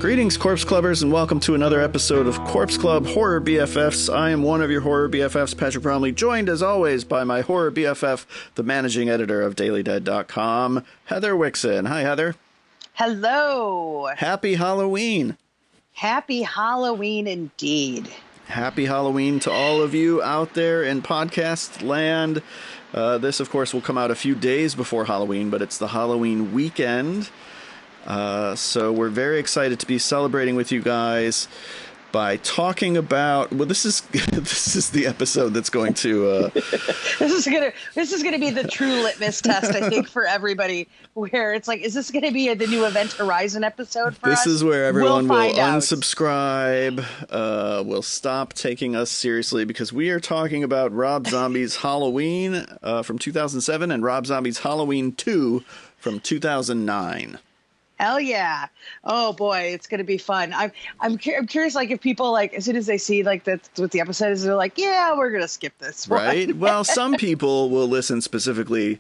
Greetings, Corpse Clubbers, and welcome to another episode of Corpse Club Horror BFFs. I am one of your Horror BFFs, Patrick Bromley, joined as always by my Horror BFF, the managing editor of DailyDead.com, Heather Wixson. Hi, Heather. Hello. Happy Halloween. Happy Halloween indeed. Happy Halloween to all of you out there in podcast land. This, of course, will come out a few days before Halloween, but it's the Halloween weekend. So we're very excited to be celebrating with you guys by talking about, well, this is the episode that's going to this is gonna be the true litmus test, I think, for everybody, where it's like, is this gonna be the new Event Horizon episode for us? This is where everyone will out. unsubscribe, will stop taking us seriously, because we are talking about Rob Zombie's Halloween from 2007 and Rob Zombie's Halloween 2 from 2009. Hell yeah. Oh boy, it's going to be fun. I'm curious, like, if people, like, as soon as they see, like, that's what the episode is, they're like, yeah, we're going to skip this one. Right? Well, some people will listen specifically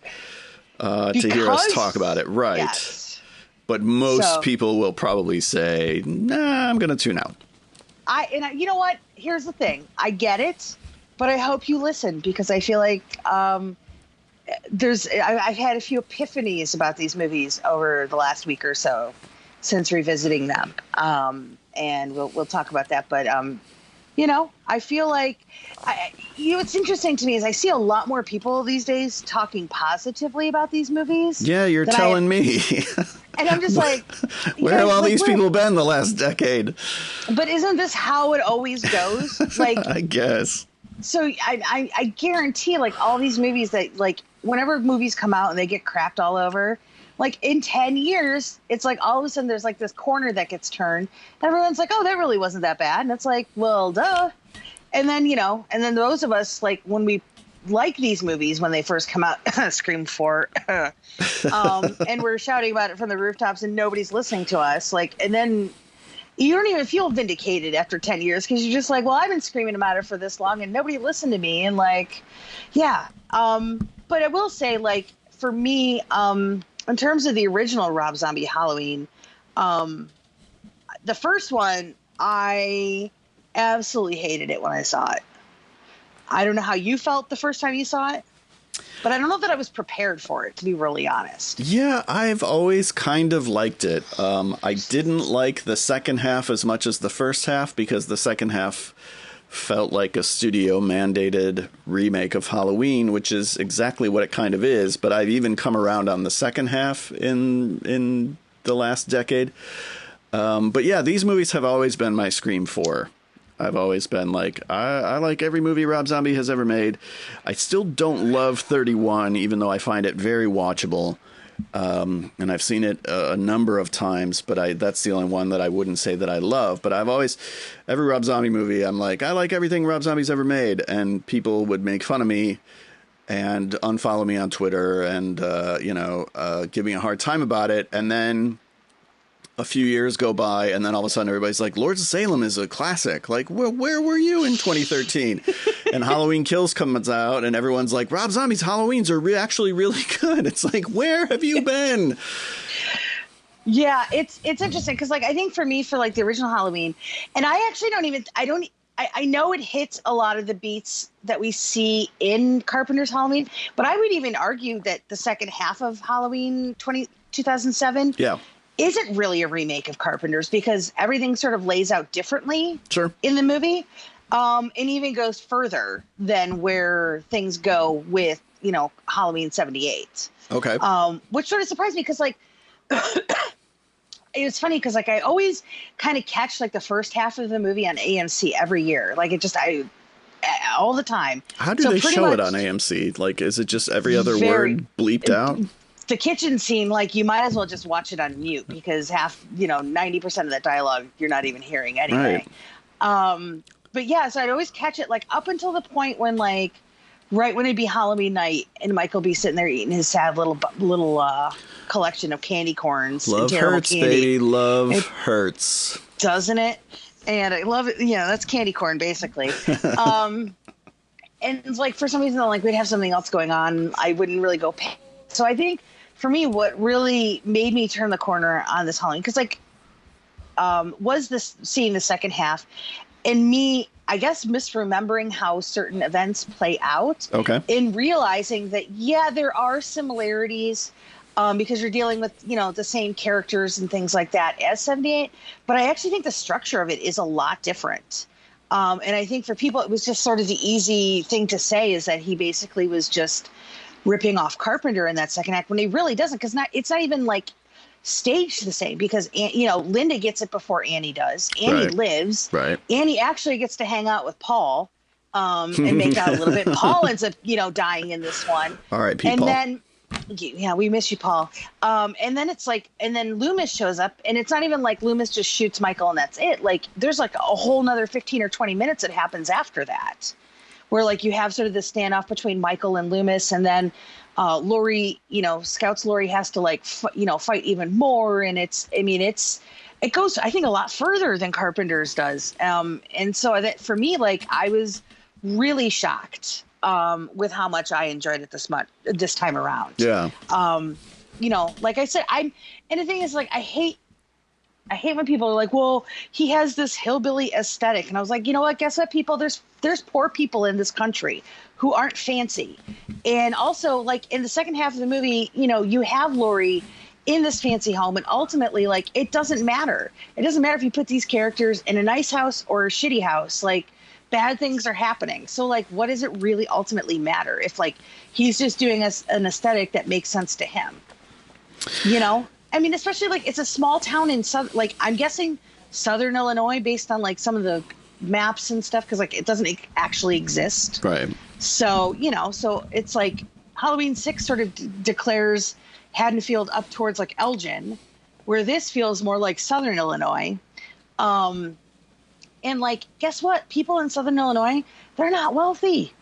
to hear us talk about it. Right. Yes. But most people will probably say, nah, I'm going to tune out. You know what? Here's the thing. I get it, but I hope you listen, because I feel like, I've had a few epiphanies about these movies over the last week or so since revisiting them. And we'll talk about that. But, I feel like, what's interesting to me is I see a lot more people these days talking positively about these movies. Yeah, you're telling me. And I'm just like, where have all these people been the last decade? But isn't this how it always goes? Like, I guess. So I guarantee, like, all these movies that, like, whenever movies come out and they get crapped all over, like, in 10 years, it's like all of a sudden there's like this corner that gets turned. And everyone's like, oh, that really wasn't that bad. And it's like, well, duh. And then, and then those of us, like, when we like these movies when they first come out, Scream 4, and we're shouting about it from the rooftops and nobody's listening to us, like, and then you don't even feel vindicated after 10 years, because you're just like, well, I've been screaming about it for this long and nobody listened to me. And, like, yeah. But I will say, like, for me, in terms of the original Rob Zombie Halloween, the first one, I absolutely hated it when I saw it. I don't know how you felt the first time you saw it, but I don't know that I was prepared for it, to be really honest. Yeah, I've always kind of liked it. I didn't like the second half as much as the first half, because the second half felt like a studio-mandated remake of Halloween, which is exactly what it kind of is. But I've even come around on the second half in the last decade. But yeah, these movies have always been my Scream 4. I've always been like, I like every movie Rob Zombie has ever made. I still don't love 31, even though I find it very watchable. And I've seen it a number of times, but that's the only one that I wouldn't say that I love. But every Rob Zombie movie, I'm like, I like everything Rob Zombie's ever made. And people would make fun of me and unfollow me on Twitter and, give me a hard time about it. And then a few years go by, and then all of a sudden everybody's like, Lords of Salem is a classic. Like, where were you in 2013? And Halloween Kills comes out, and everyone's like, Rob Zombie's Halloweens are actually really good. It's like, where have you been? Yeah, it's interesting, because, like, I think for me, for, like, the original Halloween, and I actually I know it hits a lot of the beats that we see in Carpenter's Halloween, but I would even argue that the second half of Halloween 2007 isn't really a remake of Carpenter's, because everything sort of lays out differently in the movie, and even goes further than where things go with, Halloween 78. Okay. Which sort of surprised me, because, like, it was funny, because, like, I always kind of catch, like, the first half of the movie on AMC every year. Like, all the time. How do they show it on AMC? Like, is it just every other word bleeped out? The kitchen scene, like, you might as well just watch it on mute, because 90% of that dialogue you're not even hearing anyway. Right. But yeah, so I'd always catch it, like, up until the point when, like, right when it'd be Halloween night and Michael be sitting there eating his sad little collection of candy corns. Love hurts, candy. Baby. Love hurts. Doesn't it? And I love it. Yeah, that's candy corn, basically. And it's like, for some reason, like, we'd have something else going on. I wouldn't really go pay. So I think, for me, what really made me turn the corner on this Halloween, because, like, was this seeing the second half and me, I guess, misremembering how certain events play out. Okay. In realizing that, yeah, there are similarities because you're dealing with, the same characters and things like that as 78. But I actually think the structure of it is a lot different. And I think for people, it was just sort of the easy thing to say is that he basically was just ripping off Carpenter in that second act when he really doesn't, because it's not even like staged the same because, Linda gets it before Annie does. Annie lives. Right. Annie actually gets to hang out with Paul and make out a little bit. Paul ends up, dying in this one. All right, And people. then, yeah, we miss you, Paul. And then it's like, and then Loomis shows up and it's not even like Loomis just shoots Michael and that's it. Like there's like a whole nother 15 or 20 minutes that happens after that, where like you have sort of this standoff between Michael and Loomis, and then Laurie, Scout's Laurie has to like, fight even more. And it goes, I think, a lot further than Carpenter's does. And so that for me, like I was really shocked with how much I enjoyed it this time around. Yeah. Like I said, and the thing is, like, I hate when people are like, well, he has this hillbilly aesthetic. And I was like, you know what, guess what, people, there's poor people in this country who aren't fancy. And also, like, in the second half of the movie, you have Laurie in this fancy home. And ultimately, like, it doesn't matter. It doesn't matter if you put these characters in a nice house or a shitty house. Like, bad things are happening. So, like, what does it really ultimately matter if, like, he's just doing an aesthetic that makes sense to him? I mean, especially, like, it's a small town in I'm guessing Southern Illinois based on, like, some of the maps and stuff, because, like, it doesn't actually exist. Right. So, so it's like Halloween 6 sort of declares Haddonfield up towards, like, Elgin, where this feels more like Southern Illinois. And, like, guess what? People in Southern Illinois, they're not wealthy.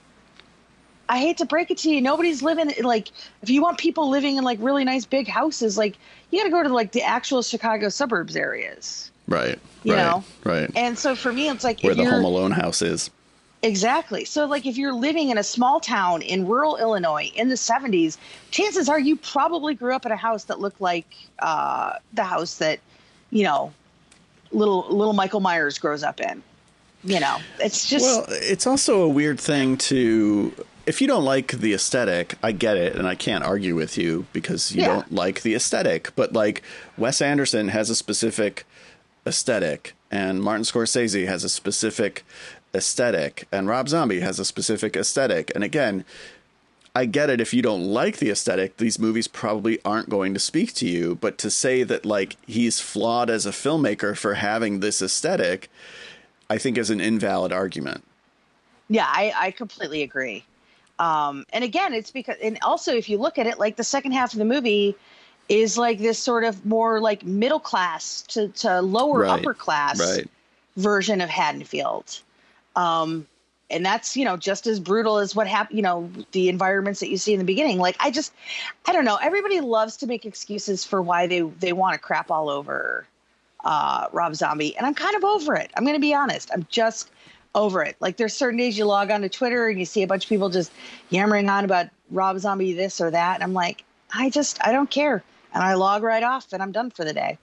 I hate to break it to you. Nobody's living, like, if you want people living in, like, really nice big houses, like, you got to go to, like, the actual Chicago suburbs areas. Right. You know? Right. And so for me, it's like, where the Home Alone house is. Exactly. So, like, if you're living in a small town in rural Illinois in the 70s, chances are you probably grew up in a house that looked like the house that, little Michael Myers grows up in. It's just... Well, it's also a weird thing to... If you don't like the aesthetic, I get it, and I can't argue with you because you don't like the aesthetic. But, like, Wes Anderson has a specific aesthetic, and Martin Scorsese has a specific aesthetic, and Rob Zombie has a specific aesthetic. And again, I get it, if you don't like the aesthetic, these movies probably aren't going to speak to you. But to say that, like, he's flawed as a filmmaker for having this aesthetic, I think is an invalid argument. Yeah, I completely agree. And again, it's because, and also if you look at it, like, the second half of the movie is like this sort of more like middle class to lower upper class version of Haddonfield. And that's, just as brutal as what happened, the environments that you see in the beginning. Like, I don't know. Everybody loves to make excuses for why they want to crap all over Rob Zombie. And I'm kind of over it. I'm going to be honest. I'm just over it. Like, there's certain days you log on to Twitter and you see a bunch of people just yammering on about Rob Zombie this or that. And I'm like, I don't care. And I log right off and I'm done for the day.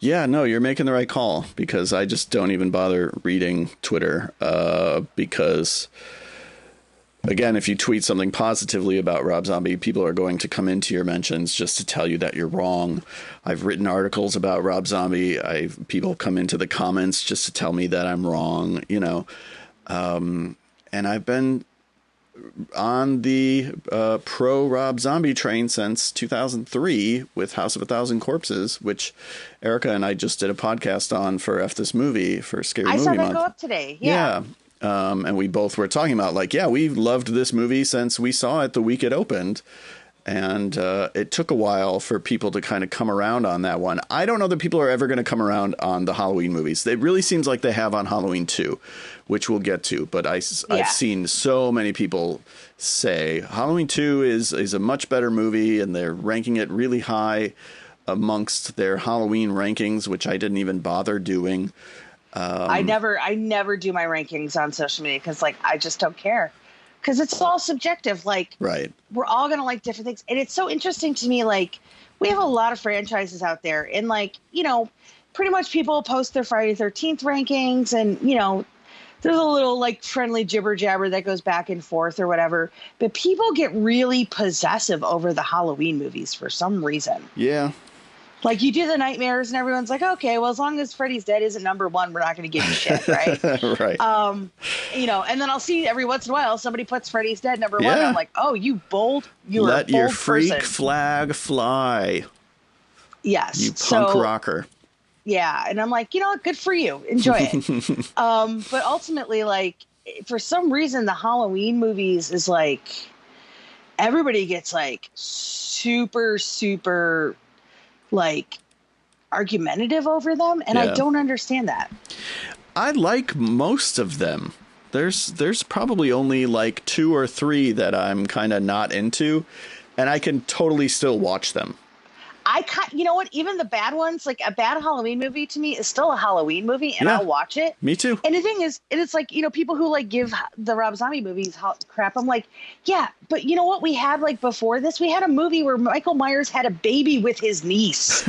Yeah, no, you're making the right call, because I just don't even bother reading Twitter because, again, if you tweet something positively about Rob Zombie, people are going to come into your mentions just to tell you that you're wrong. I've written articles about Rob Zombie. People come into the comments just to tell me that I'm wrong, and I've been on the pro Rob Zombie train since 2003 with House of a Thousand Corpses, which Erica and I just did a podcast on for F This Movie for Scary Movie Month. I saw that go up today. Yeah. And we both were talking about, like, we loved this movie since we saw it the week it opened. And it took a while for people to kind of come around on that one. I don't know that people are ever going to come around on the Halloween movies. It really seems like they have on Halloween 2, which we'll get to. But I've seen so many people say Halloween 2 is a much better movie, and they're ranking it really high amongst their Halloween rankings, which I didn't even bother doing. I never do my rankings on social media because, like, I just don't care. Because it's all subjective. Like, we're all going to like different things. And it's so interesting to me, like, we have a lot of franchises out there. And, like, pretty much people post their Friday 13th rankings, and, there's a little like friendly jibber jabber that goes back and forth or whatever. But people get really possessive over the Halloween movies for some reason. Yeah. Like, you do the nightmares and everyone's like, okay, well, as long as Freddy's Dead isn't number one, we're not going to give you shit, right? Right. And then I'll see every once in a while somebody puts Freddy's Dead number one. And I'm like, oh, you're Let a bold your freak person. flag fly. Yes. You punk rocker. Yeah. And I'm like, good for you. Enjoy it. But ultimately, like, for some reason, the Halloween movies is like, everybody gets like super, super like argumentative over them. And I don't understand that. I like most of them. There's probably only like 2 or 3 that I'm kind of not into, and I can totally still watch them. You know what? Even the bad ones, like a bad Halloween movie to me is still a Halloween movie, and I'll watch it. Me too. And the thing is, it's like, people who like give the Rob Zombie movies crap. I'm like, yeah, but you know what? We had like before this, we had a movie where Michael Myers had a baby with his niece.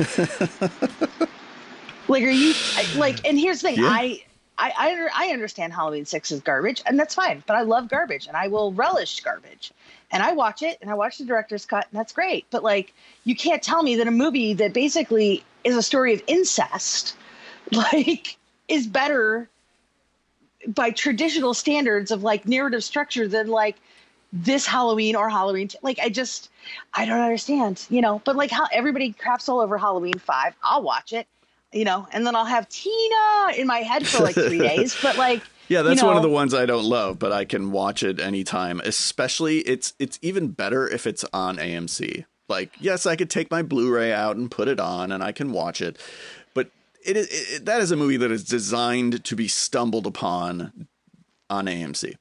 Like, are you like? And here's the thing, I understand Halloween 6 is garbage, and that's fine. But I love garbage, and I will relish garbage. And I watch it, and I watch the director's cut, and that's great. But, like, you can't tell me that a movie that basically is a story of incest, like, is better by traditional standards of, like, narrative structure than, like, this Halloween or Halloween. Like, I don't understand, But, like, how everybody craps all over Halloween 5. I'll watch it, and then I'll have Tina in my head for, like, 3 days. But, like... Yeah, that's one of the ones I don't love, but I can watch it anytime. Especially, it's even better if it's on AMC. Like, yes, I could take my Blu-ray out and put it on, and I can watch it. But that is a movie that is designed to be stumbled upon on AMC.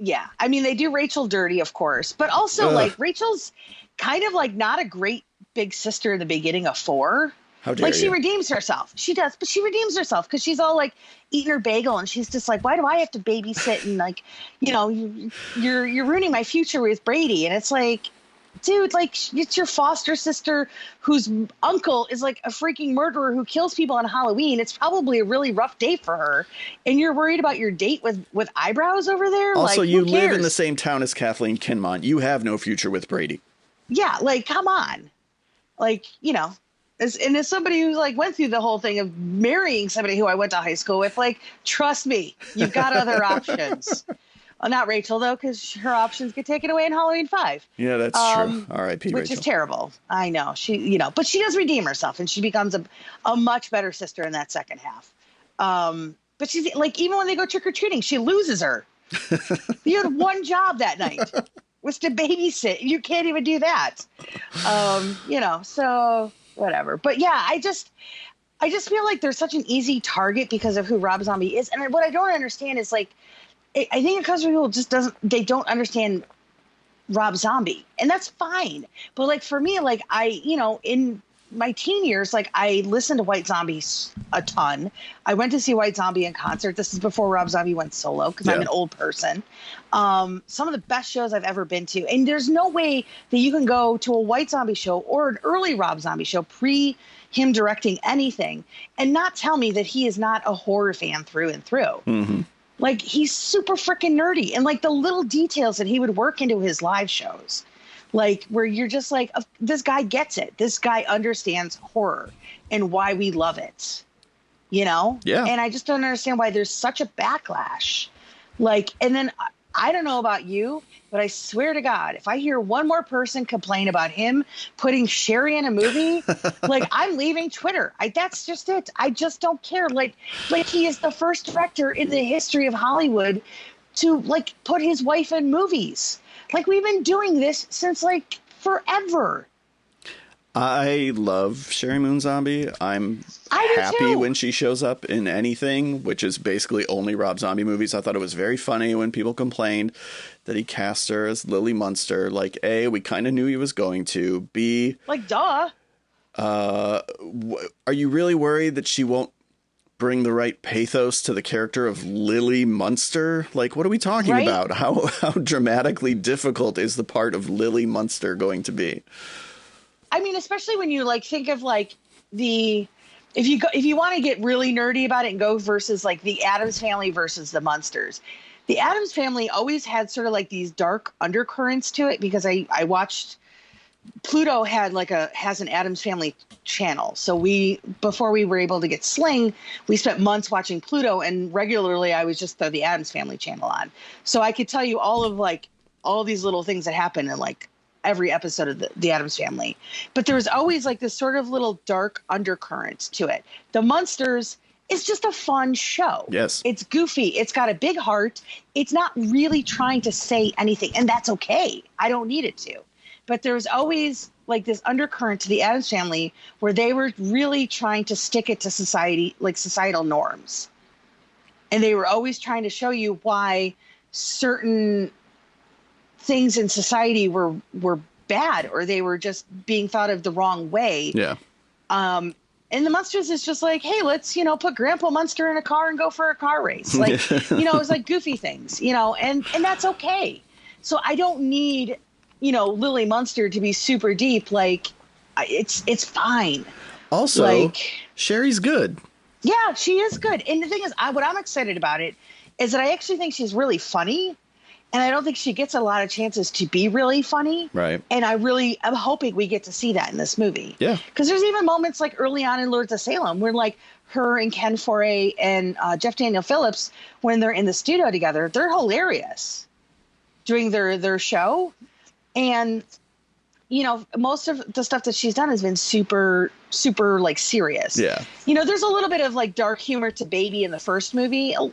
Yeah, I mean, they do Rachel dirty, of course. But also, like, Rachel's kind of, like, not a great big sister in the beginning of 4. How dare you? She redeems herself. She does, but she redeems herself because she's all like eating her bagel, and she's just like, why do I have to babysit? And like, you're ruining my future with Brady. And it's like, dude, like, it's your foster sister whose uncle is like a freaking murderer who kills people on Halloween. It's probably a really rough day for her, and you're worried about your date with eyebrows over there. Also, like, you live in the same town as Kathleen Kinmont. You have no future with Brady. Yeah, like, come on, like, as somebody who like went through the whole thing of marrying somebody who I went to high school with, like, trust me, you've got other options. Well, not Rachel, though, because her options get taken away in Halloween 5. Yeah, that's true. R.I.P. Which Rachel. is terrible. I know. She, but she does redeem herself, and she becomes a much better sister in that second half. But she's like, even when they go trick-or-treating, she loses her. You had one job that night, was to babysit. You can't even do that. So... whatever. But yeah, I just feel like there's such an easy target because of who Rob Zombie is. And what I don't understand is, like, I think it comes from people they don't understand Rob Zombie, and that's fine. But like, for me, like, in my teen years, like, I listened to White Zombie a ton. I went to see White Zombie in concert. This is before Rob Zombie went solo, because I'm an old person. Some of the best shows I've ever been to. And there's no way that you can go to a White Zombie show or an early Rob Zombie show pre him directing anything and not tell me that he is not a horror fan through and through. Mm-hmm. Like, he's super freaking nerdy. And like the little details that he would work into his live shows, like, where you're just like, this guy gets it. This guy understands horror and why we love it, Yeah. And I just don't understand why there's such a backlash. Like, and then I don't know about you, but I swear to God, if I hear one more person complain about him putting Sherry in a movie, like, I'm leaving Twitter. That's just it. I just don't care. Like he is the first director in the history of Hollywood to, like, put his wife in movies. Like, we've been doing this since, like, forever. I love Sherry Moon Zombie. I'm happy when she shows up in anything, which is basically only Rob Zombie movies. I thought it was very funny when people complained that he cast her as Lily Munster. Like, A, we kind of knew he was going to. B, like, duh. Are you really worried that she won't bring the right pathos to the character of Lily Munster? Like, what are we talking about? How dramatically difficult is the part of Lily Munster going to be? I mean, especially when you, like, think of, like, if if you want to get really nerdy about it and go versus like the Addams Family versus the Munsters, the Addams Family always had sort of like these dark undercurrents to it, because I watched Pluto has an Addams Family channel. So before we were able to get Sling, we spent months watching Pluto, and regularly I was just throw the Addams Family channel on. So I could tell you all these little things that happen in like every episode of the Addams Family. But there was always like this sort of little dark undercurrent to it. The Munsters is just a fun show. Yes. It's goofy. It's got a big heart. It's not really trying to say anything, and that's okay. I don't need it to. But there was always like this undercurrent to the Addams Family where they were really trying to stick it to society, like societal norms. And they were always trying to show you why certain things in society were bad, or they were just being thought of the wrong way. Yeah. And the Munsters is just like, hey, let's, put Grandpa Munster in a car and go for a car race. Like, it was like goofy things, and that's okay. So I don't need, Lily Munster to be super deep. Like, it's fine. Also, like, Sherry's good. Yeah, she is good. And the thing is, what I'm excited about it is that I actually think she's really funny. And I don't think she gets a lot of chances to be really funny. Right. And I'm hoping we get to see that in this movie. Yeah. Because there's even moments like early on in Lords of Salem where like her and Ken Foray and Jeff Daniel Phillips, when they're in the studio together, they're hilarious doing their show. And, most of the stuff that she's done has been super, super like serious. Yeah. There's a little bit of like dark humor to Baby in the first movie, a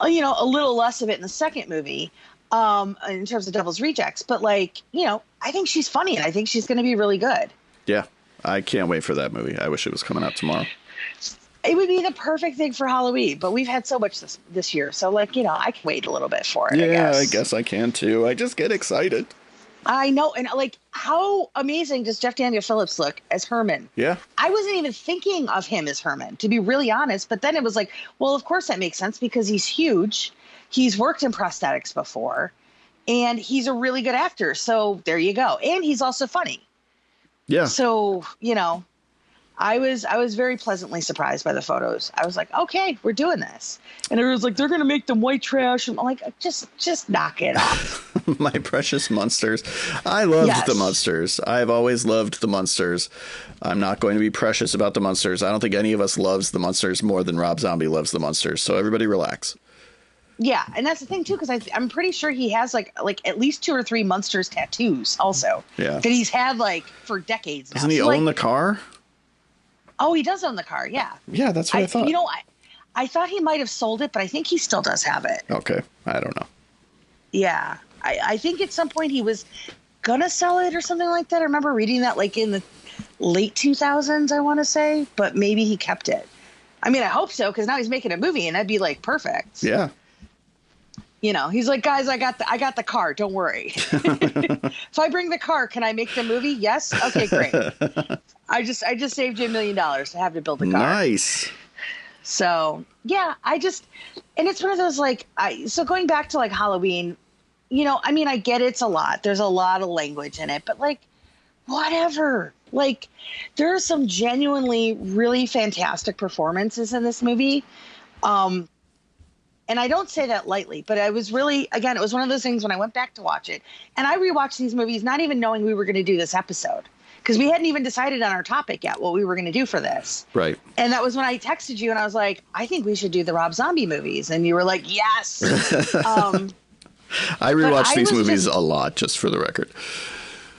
little less of it in the second movie. In terms of Devil's Rejects, but like, I think she's funny and I think she's going to be really good. Yeah. I can't wait for that movie. I wish it was coming out tomorrow. It would be the perfect thing for Halloween, but we've had so much this year. So like, I can wait a little bit for it. Yeah, I guess I can too. I just get excited. I know. And like, how amazing does Jeff Daniel Phillips look as Herman? Yeah. I wasn't even thinking of him as Herman, to be really honest. But then it was like, well, of course that makes sense because he's huge. He's worked in prosthetics before, and he's a really good actor. So there you go. And he's also funny. Yeah. So, I was very pleasantly surprised by the photos. I was like, okay, we're doing this. And everyone's like, they're going to make them white trash. I'm like, just knock it off. My precious Munsters. I loved the Munsters. I've always loved the Munsters. I'm not going to be precious about the Munsters. I don't think any of us loves the Munsters more than Rob Zombie loves the Munsters. So everybody relax. Yeah, and that's the thing too, because I'm pretty sure he has like at least 2 or 3 Munsters tattoos also. Yeah, that he's had like for decades now. Doesn't he own the car? Oh, he does own the car. Yeah. Yeah, that's what I thought. I thought he might have sold it, but I think he still does have it. Okay, I don't know. Yeah, I think at some point he was gonna sell it or something like that. I remember reading that like in the late 2000s, I want to say, but maybe he kept it. I mean, I hope so, because now he's making a movie, and that'd be like perfect. Yeah. He's like, guys, I got the car. Don't worry. If I bring the car, can I make the movie? Yes. Okay, great. I just saved you $1 million to have to build a car. Nice. So yeah, and it's one of those like, so going back to like Halloween, I get it's a lot. There's a lot of language in it, but like, whatever. Like, there are some genuinely really fantastic performances in this movie. And I don't say that lightly, but I was really, again, it was one of those things when I went back to watch it, and I rewatched these movies not even knowing we were going to do this episode, because we hadn't even decided on our topic yet, what we were going to do for this. Right. And that was when I texted you and I was like, I think we should do the Rob Zombie movies. And you were like, yes. I rewatched these movies a lot, just for the record.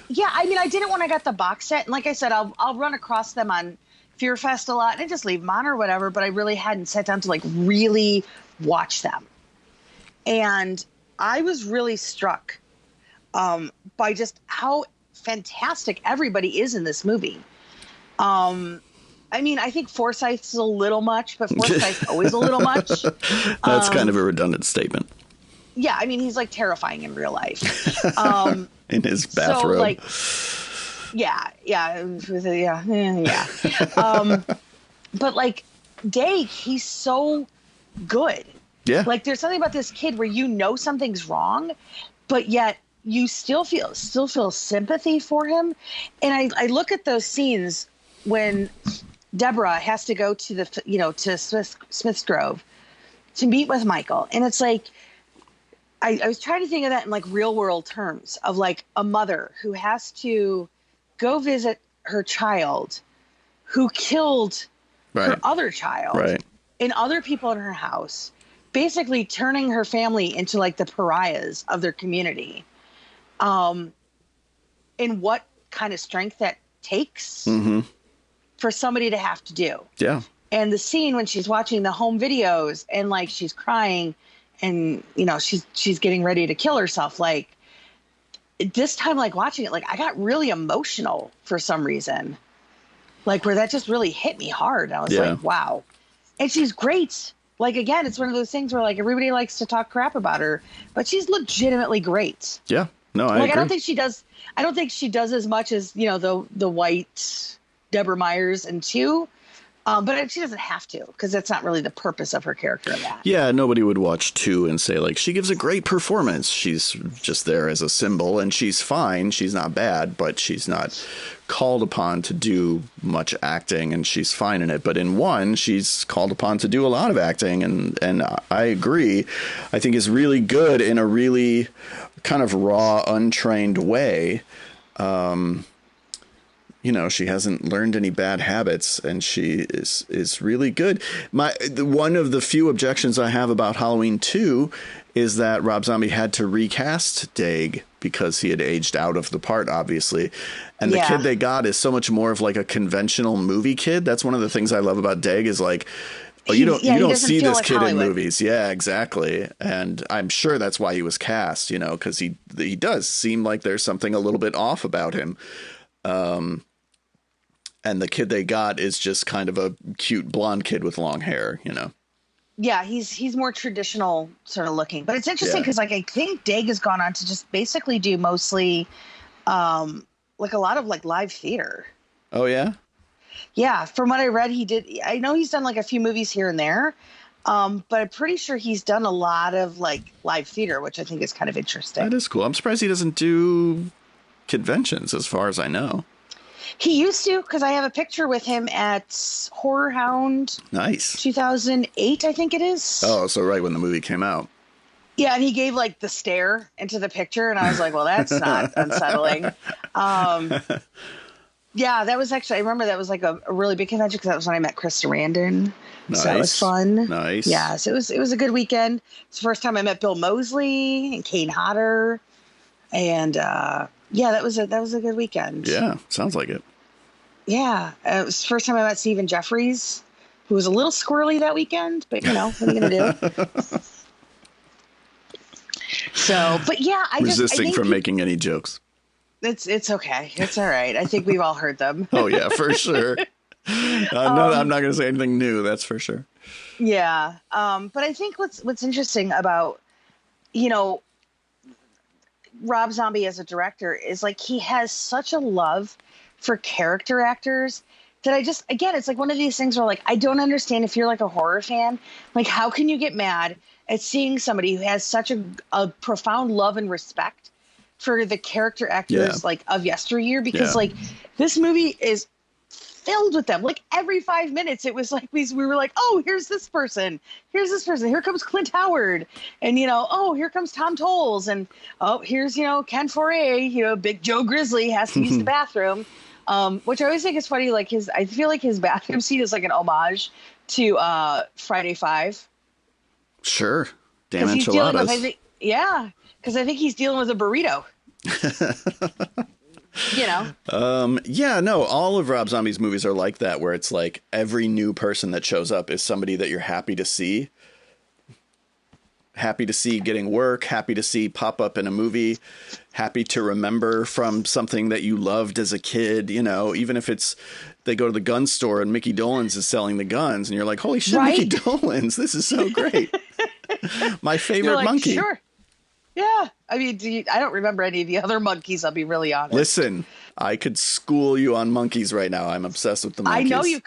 Yeah, I mean, I did it when I got the box set. And like I said, I'll run across them on Fear Fest a lot and just leave them on or whatever. But I really hadn't sat down to like really watch them. And I was really struck by just how fantastic everybody is in this movie. I mean, I think Forsythe's a little much, but Forsythe's always a little much. That's kind of a redundant statement. Yeah, I mean, he's like terrifying in real life. In his bathrobe. So, like, yeah. But like Dake, he's so good. Yeah. Like, there's something about this kid where something's wrong, but yet you still feel sympathy for him. And I look at those scenes when Deborah has to go to to Smith's Grove to meet with Michael. And it's like, I was trying to think of that in like real world terms of like a mother who has to go visit her child who killed her other child and other people in her house, basically turning her family into like the pariahs of their community. And what kind of strength that takes for somebody to have to do. Yeah. And the scene when she's watching the home videos and like she's crying and she's getting ready to kill herself, like this time, like watching it, like I got really emotional for some reason, like where that just really hit me hard. I was like, wow. And she's great. Like, again, it's one of those things where like everybody likes to talk crap about her, but she's legitimately great. Yeah. No, I agree. I don't think she does as much as, the white Deborah Myers in 2. But she doesn't have to, because that's not really the purpose of her character in that. Yeah, nobody would watch 2 and say, like, she gives a great performance. She's just there as a symbol, and she's fine. She's not bad, but she's not called upon to do much acting, and she's fine in it. But in 1, she's called upon to do a lot of acting, and I agree. I think is really good in a really kind of raw, untrained way. She hasn't learned any bad habits, and she is really good. One of the few objections I have about Halloween 2 is that Rob Zombie had to recast Daeg because he had aged out of the part, obviously. And the kid they got is so much more of like a conventional movie kid. That's one of the things I love about Daeg is like, you don't see this kid Hollywood. In movies. Yeah, exactly. And I'm sure that's why he was cast, because he does seem like there's something a little bit off about him. And the kid they got is just kind of a cute blonde kid with long hair, Yeah, he's more traditional sort of looking. But it's interesting because like I think Daeg has gone on to just basically do mostly like a lot of like live theater. Oh, yeah? Yeah, from what I read, I know he's done like a few movies here and there, but I'm pretty sure he's done a lot of like live theater, which I think is kind of interesting. That is cool. I'm surprised he doesn't do conventions as far as I know. He used to, because I have a picture with him at Horror Hound. Nice. 2008, I think it is. Oh, so right when the movie came out. Yeah, and he gave like the stare into the picture, and I was like, well, that's not unsettling. Yeah, that was actually, I remember that was like a really big convention because that was when I met Chris Sarandon. Nice. So that was fun. Nice. Yeah, so it was a good weekend. It's the first time I met Bill Moseley and Kane Hodder. And yeah, that was a good weekend. Yeah, sounds like it. Yeah, it was the first time I met Stephen Jeffries, who was a little squirrely that weekend, but what are you going to do? So, but yeah, resisting from making any jokes. It's okay. It's all right. I think we've all heard them. Oh yeah, for sure. I'm not going to say anything new. That's for sure. Yeah. But I think what's interesting about, Rob Zombie as a director is like, he has such a love for character actors that it's like one of these things where like, I don't understand if you're like a horror fan, like how can you get mad at seeing somebody who has such a profound love and respect for the character actors like of yesteryear, because like this movie is filled with them. Like every 5 minutes it was like we were like, oh, here's this person, here comes Clint Howard, and oh, here comes Tom Tolles, and oh, here's Ken Foray, Big Joe Grizzly has to use the bathroom, which I always think is funny. Like I feel like his bathroom scene is like an homage to Friday 5. Sure. Damn enchiladas. Because I think he's dealing with a burrito. Yeah, no, all of Rob Zombie's movies are like that, where it's like every new person that shows up is somebody that you're happy to see getting work, happy to see pop up in a movie, happy to remember from something that you loved as a kid, even if it's they go to the gun store and Mickey Dolenz is selling the guns and you're like, holy shit, right? Mickey Dolenz, this is so great. My favorite monkey. Sure. Yeah. I mean, I don't remember any of the other monkeys, I'll be really honest. Listen, I could school you on monkeys right now. I'm obsessed with the monkeys. I know you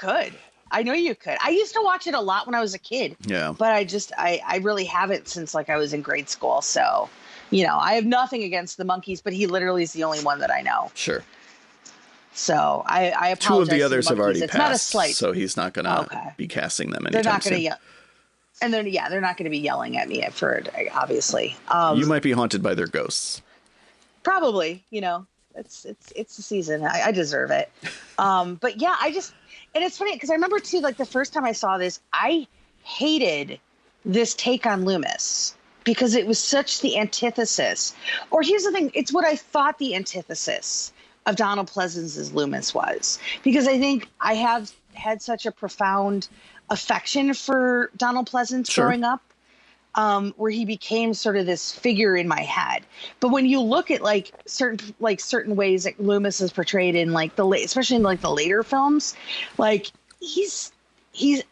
could. I used to watch it a lot when I was a kid. Yeah. But I really haven't since like I was in grade school. So, I have nothing against the monkeys, but he literally is the only one that I know. Sure. So I apologize. Two of the others have already it's passed, not a slight. so he's not going to be casting them anytime They're not going soon. to and they're not going to be yelling at me for it, obviously. You might be haunted by their ghosts. Probably, it's the season. I deserve it. But yeah, and it's funny because I remember too, like the first time I saw this, I hated this take on Loomis because it was such the antithesis. Or here's the thing, it's what I thought the antithesis of Donald Pleasence's Loomis was, because I think I have had such a profound affection for Donald Pleasance growing up, where he became sort of this figure in my head. But when you look at certain ways that Loomis is portrayed in especially in the later films, like he's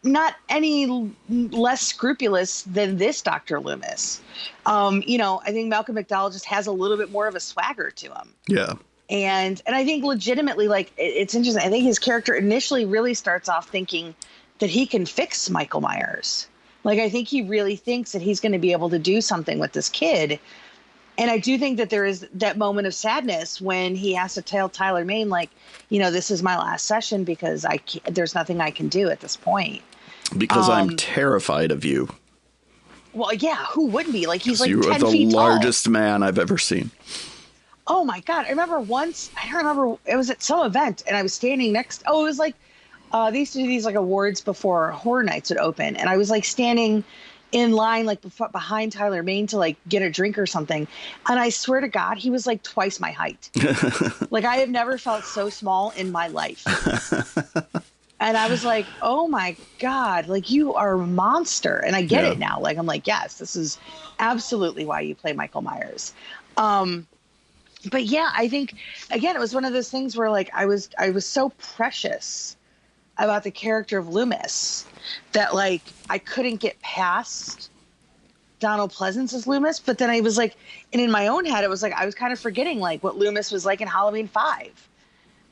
not any less scrupulous than this Dr. Loomis. I think Malcolm McDowell just has a little bit more of a swagger to him. Yeah. And I think legitimately, it's interesting. I think his character initially really starts off thinking that he can fix Michael Myers. Like, I think he really thinks that he's going to be able to do something with this kid. And I do think that there is that moment of sadness when he has to tell Tyler Mane, this is my last session because there's nothing I can do at this point. Because I'm terrified of you. Well, yeah, who wouldn't be? He's 10 feet tall. You are the largest man I've ever seen. Oh my God. I remember once, it was at some event and I was standing next. It was they used to do these awards before Horror Nights would open. And I was standing in line, behind Tyler Mane to get a drink or something. And I swear to God, he was twice my height. I have never felt so small in my life. And I was like, oh my God, you are a monster. And I get it now. I'm yes, this is absolutely why you play Michael Myers. But yeah, I think, again, it was one of those things where I was so precious about the character of Loomis that I couldn't get past Donald Pleasance's Loomis. But then I was and in my own head, it was I was kind of forgetting what Loomis was in Halloween 5,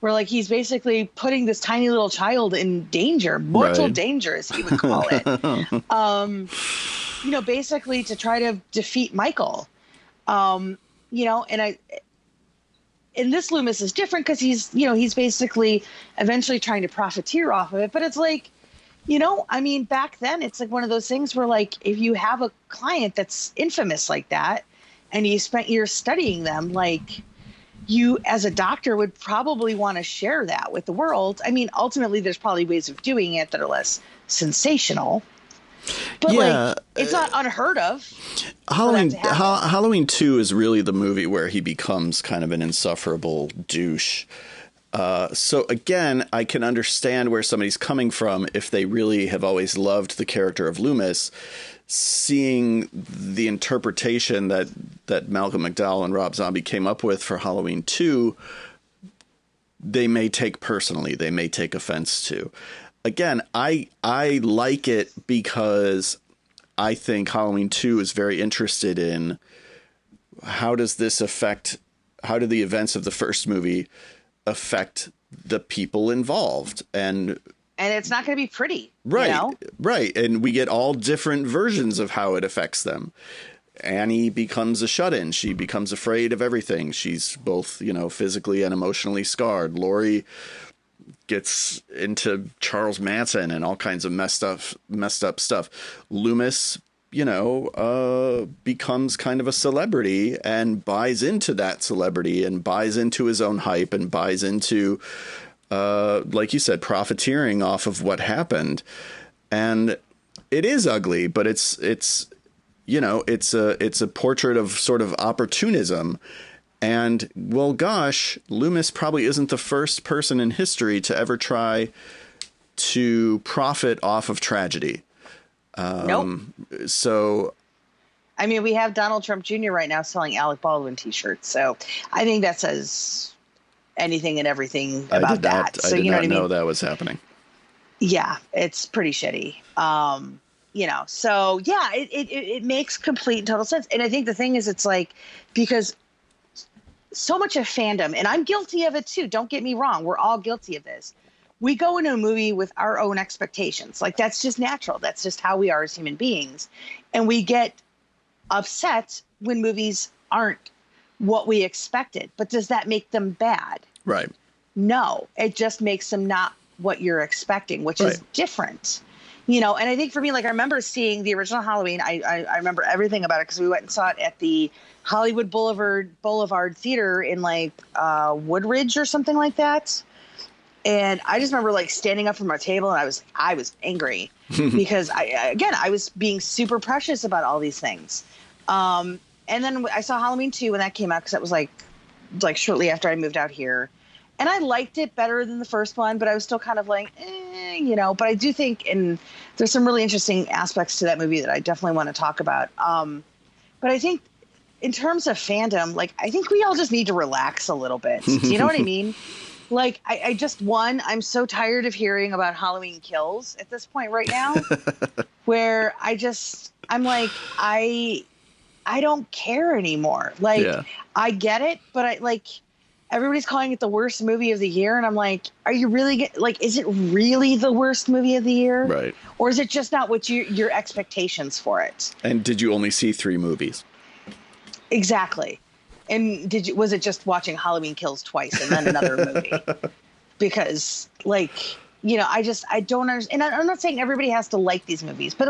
where he's basically putting this tiny little child in danger, mortal danger, as he would call it. Basically to try to defeat Michael. And this Loomis is different because he's basically eventually trying to profiteer off of it. But it's back then it's one of those things where if you have a client that's infamous like that and you spent years studying them, you as a doctor would probably want to share that with the world. Ultimately there's probably ways of doing it that are less sensational. But it's not unheard of. Halloween 2 is really the movie where he becomes kind of an insufferable douche. So again, I can understand where somebody's coming from if they really have always loved the character of Loomis. Seeing the interpretation that Malcolm McDowell and Rob Zombie came up with for Halloween 2, they may take personally. They may take offense to. Again, I like it because I think Halloween 2 is very interested in how do the events of the first movie affect the people involved? And it's not going to be pretty. Right, right. And we get all different versions of how it affects them. Annie becomes a shut-in. She becomes afraid of everything. She's both, physically and emotionally scarred. Laurie gets into Charles Manson and all kinds of messed up stuff. Loomis, becomes kind of a celebrity and buys into that celebrity and buys into his own hype and buys into, like you said, profiteering off of what happened. And it is ugly, but it's a portrait of sort of opportunism. And, well, gosh, Loomis probably isn't the first person in history to ever try to profit off of tragedy. Nope. So, we have Donald Trump Jr. right now selling Alec Baldwin T-shirts. So I think that says anything and everything about that. I did not know that was happening. Yeah, it's pretty shitty. So yeah, it makes complete and total sense. And I think the thing is, it's because so much of fandom, and I'm guilty of it too. Don't get me wrong. We're all guilty of this. We go into a movie with our own expectations. That's just natural. That's just how we are as human beings. And we get upset when movies aren't what we expected. But does that make them bad? Right. No, it just makes them not what you're expecting, which Right. is different. And I think for me, like I remember seeing the original Halloween. I remember everything about it because we went and saw it at the Hollywood Boulevard Theater in like Woodridge or something like that. And I just remember like standing up from our table and I was angry because I was being super precious about all these things. And then I saw Halloween 2 when that came out because that was like shortly after I moved out here. And I liked it better than the first one, but I was still kind of like, but I do think, and there's some really interesting aspects to that movie that I definitely want to talk about. But I think in terms of fandom, like, I think we all just need to relax a little bit. Do you know what I mean? Like, I'm so tired of hearing about Halloween Kills at this point right now, where I'm like, I don't care anymore. Like, Yeah. I get it, but everybody's calling it the worst movie of the year. And I'm like, are you really is it really the worst movie of the year? Right. Or is it just not what your expectations for it? And did you only see 3 movies? Exactly. And was it just watching Halloween Kills twice and then another movie? Because I don't understand. And I'm not saying everybody has to like these movies, but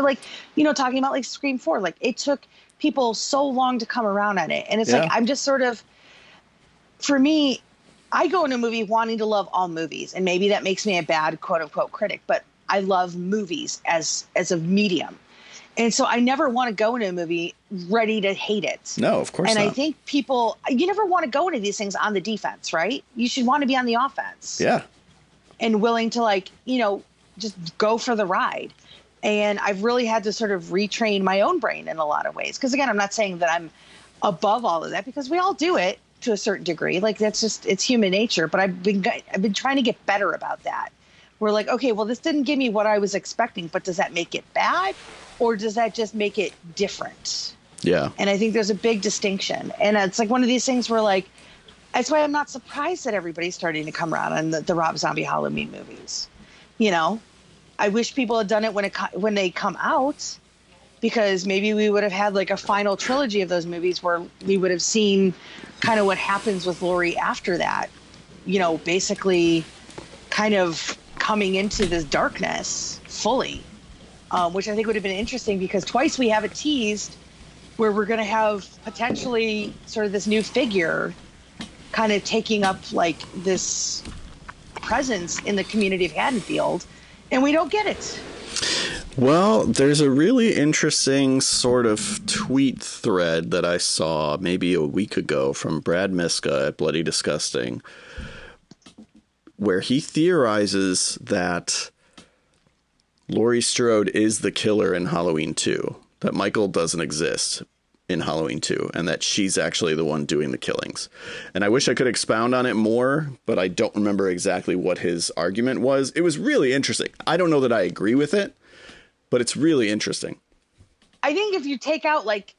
talking about like Scream 4, like it took people so long to come around on it. And it's like, I'm just sort of, for me, I go into a movie wanting to love all movies, and maybe that makes me a bad quote unquote critic, but I love movies as a medium. And so I never want to go into a movie ready to hate it. No, of course not. not. I think you never want to go into these things on the defense, right? You should want to be on the offense. Yeah. And willing to just go for the ride. And I've really had to sort of retrain my own brain in a lot of ways. Because again, I'm not saying that I'm above all of that, because we all do it to a certain degree. Like it's human nature. But I've been trying to get better about that. We're like, okay, well, this didn't give me what I was expecting, but does that make it bad? Or does that just make it different? Yeah. And I think there's a big distinction. And it's like one of these things where that's why I'm not surprised that everybody's starting to come around on the Rob Zombie Halloween movies. I wish people had done it when they come out, because maybe we would have had like a final trilogy of those movies where we would have seen kind of what happens with Laurie after that, basically kind of coming into this darkness fully, which I think would have been interesting, because twice we have it teased where we're going to have potentially sort of this new figure kind of taking up like this presence in the community of Haddonfield, and we don't get it. Well, there's a really interesting sort of tweet thread that I saw maybe a week ago from Brad Miska at Bloody Disgusting, where he theorizes that Laurie Strode is the killer in Halloween 2, that Michael doesn't exist in Halloween 2, and that she's actually the one doing the killings. And I wish I could expound on it more, but I don't remember exactly what his argument was. It was really interesting. I don't know that I agree with it, but it's really interesting. I think if you take out like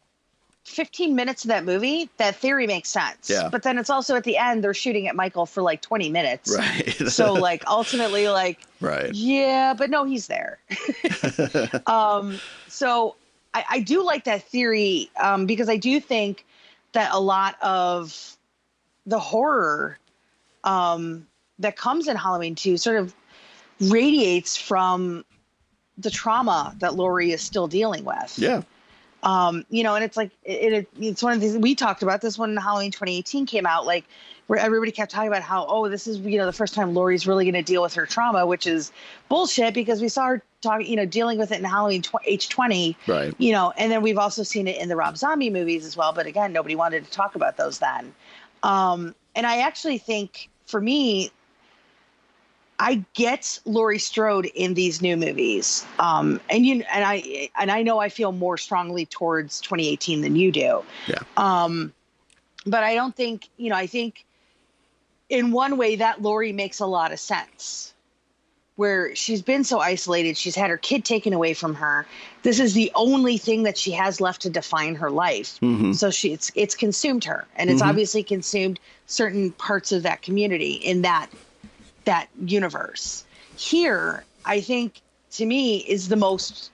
15 minutes of that movie, that theory makes sense. Yeah. But then it's also at the end, they're shooting at Michael for like 20 minutes. Right. So like ultimately right. Yeah, but no, he's there. So I do like that theory, because I do think that a lot of the horror that comes in Halloween 2 sort of radiates from the trauma that Laurie is still dealing with. Yeah. And it's like, it's one of these, we talked about this when Halloween 2018 came out, like where everybody kept talking about how, this is, the first time Laurie's really going to deal with her trauma, which is bullshit, because we saw her dealing with it in Halloween H20, right. And then we've also seen it in the Rob Zombie movies as well. But again, nobody wanted to talk about those then. And I actually think, for me, I get Laurie Strode in these new movies. And I know I feel more strongly towards 2018 than you do. Yeah. But I don't think, I think in one way that Laurie makes a lot of sense, where she's been so isolated. She's had her kid taken away from her. This is the only thing that she has left to define her life. Mm-hmm. So it's consumed her, and it's obviously consumed certain parts of that community in that universe. Here, I think, to me, is the most,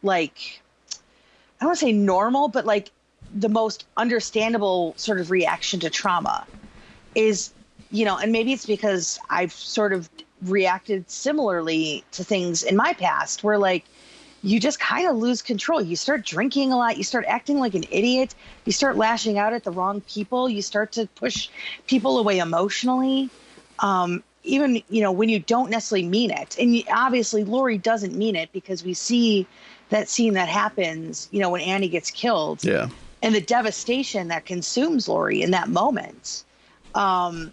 like, I don't want to say normal, but like the most understandable sort of reaction to trauma is and maybe it's because I've sort of reacted similarly to things in my past where like you just kind of lose control. You start drinking a lot. You start acting like an idiot. You start lashing out at the wrong people. You start to push people away emotionally. Even, when you don't necessarily mean it. And obviously Laurie doesn't mean it because we see that scene that happens, when Annie gets killed. Yeah. And the devastation that consumes Laurie in that moment. So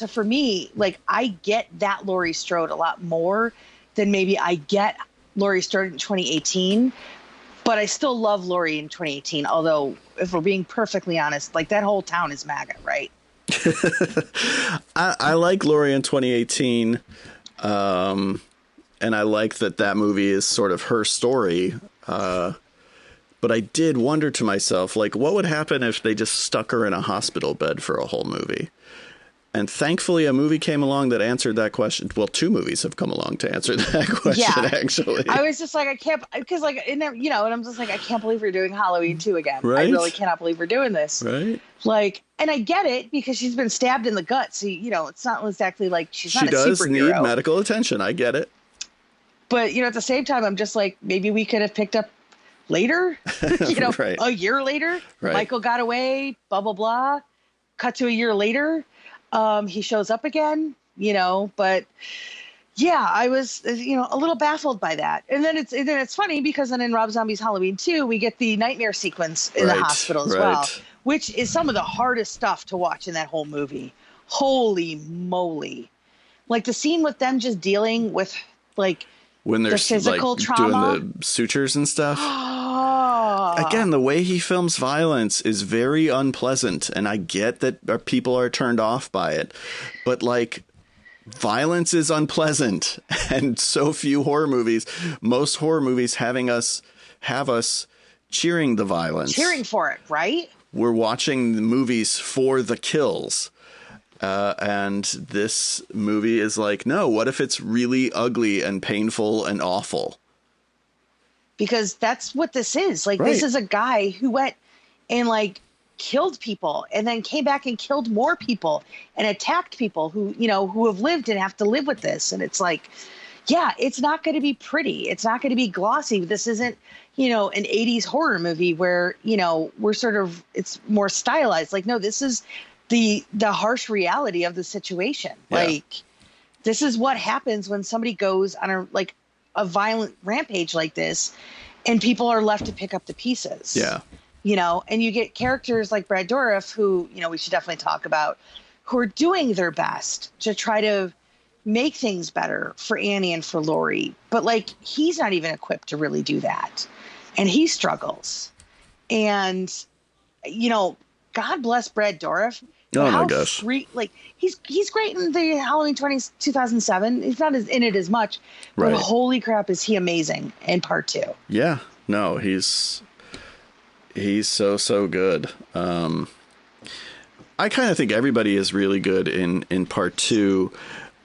for me, like I get that Laurie Strode a lot more than maybe I get Laurie Strode in 2018, but I still love Laurie in 2018. Although if we're being perfectly honest, like that whole town is MAGA, right? I like Laurie in 2018. And I like that movie is sort of her story. But I did wonder to myself, like, what would happen if they just stuck her in a hospital bed for a whole movie? And thankfully, a movie came along that answered that question. Well, 2 movies have come along to answer that question, actually. I was just like, I can't, because like, and I'm just like, I can't believe we're doing Halloween 2 again. Right? I really cannot believe we're doing this. Right. Like, and I get it because she's been stabbed in the gut. So, it's not exactly like she's not a superhero. She does need medical attention. I get it. But, at the same time, I'm just like, maybe we could have picked up later, right. A year later, right. Michael got away, blah, blah, blah. Cut to a year later. He shows up again, but yeah, I was, a little baffled by that. And then it's funny because then in Rob Zombie's Halloween 2, we get the nightmare sequence in the hospital as well, which is some of the hardest stuff to watch in that whole movie. Holy moly. Like the scene with them just dealing with like when they're the physical trauma. Doing the sutures and stuff. Again, the way he films violence is very unpleasant, and I get that people are turned off by it, but like violence is unpleasant, and so few horror movies, most horror movies have us cheering the violence, cheering for it, right? We're watching the movies for the kills. And this movie is like, no, what if it's really ugly and painful and awful? Because that's what this is. Like, This is a guy who went and like killed people and then came back and killed more people and attacked people who have lived and have to live with this. And it's like, yeah, it's not going to be pretty. It's not going to be glossy. This isn't, an 80s horror movie where, we're sort of, it's more stylized. Like, no, this is the harsh reality of the situation. Yeah. Like, this is what happens when somebody goes on a violent rampage like this and people are left to pick up the pieces. Yeah. And you get characters like Brad Dourif, who, we should definitely talk about, who are doing their best to try to make things better for Annie and for Laurie. But like, he's not even equipped to really do that. And he struggles. And, God bless Brad Dourif. Oh my gosh. He's great in the Halloween 2007. He's not in it as much, but holy crap, is he amazing in part 2. Yeah, no, he's so good. I kind of think everybody is really good in part 2.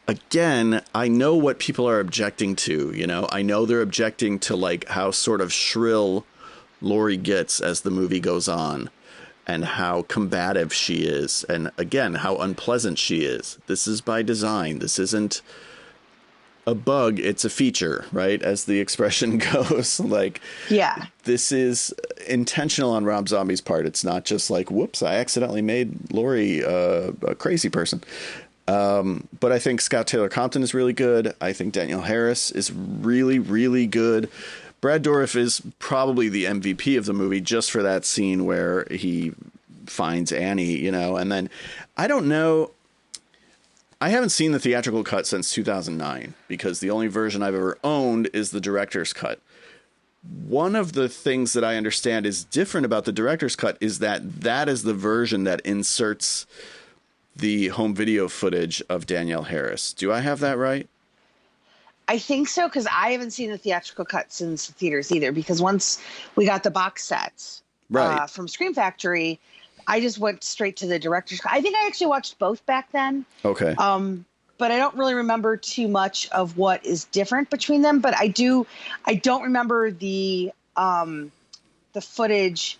Again, I know what people are objecting to, I know they're objecting to like how sort of shrill Laurie gets as the movie goes on. And how combative she is. And again, how unpleasant she is. This is by design. This isn't a bug. It's a feature, right? As the expression goes. Like, yeah, this is intentional on Rob Zombie's part. It's not just like, whoops, I accidentally made Laurie a crazy person. But I think Scott Taylor Compton is really good. I think Danielle Harris is really, really good. Brad Dourif is probably the MVP of the movie just for that scene where he finds Annie, and then I don't know. I haven't seen the theatrical cut since 2009 because the only version I've ever owned is the director's cut. One of the things that I understand is different about the director's cut is that is the version that inserts the home video footage of Danielle Harris. Do I have that right? I think so, because I haven't seen the theatrical cut since the theaters either, because once we got the box sets from Scream Factory, I just went straight to the director's cut. I think I actually watched both back then. Okay. But I don't really remember too much of what is different between them, but I don't remember the footage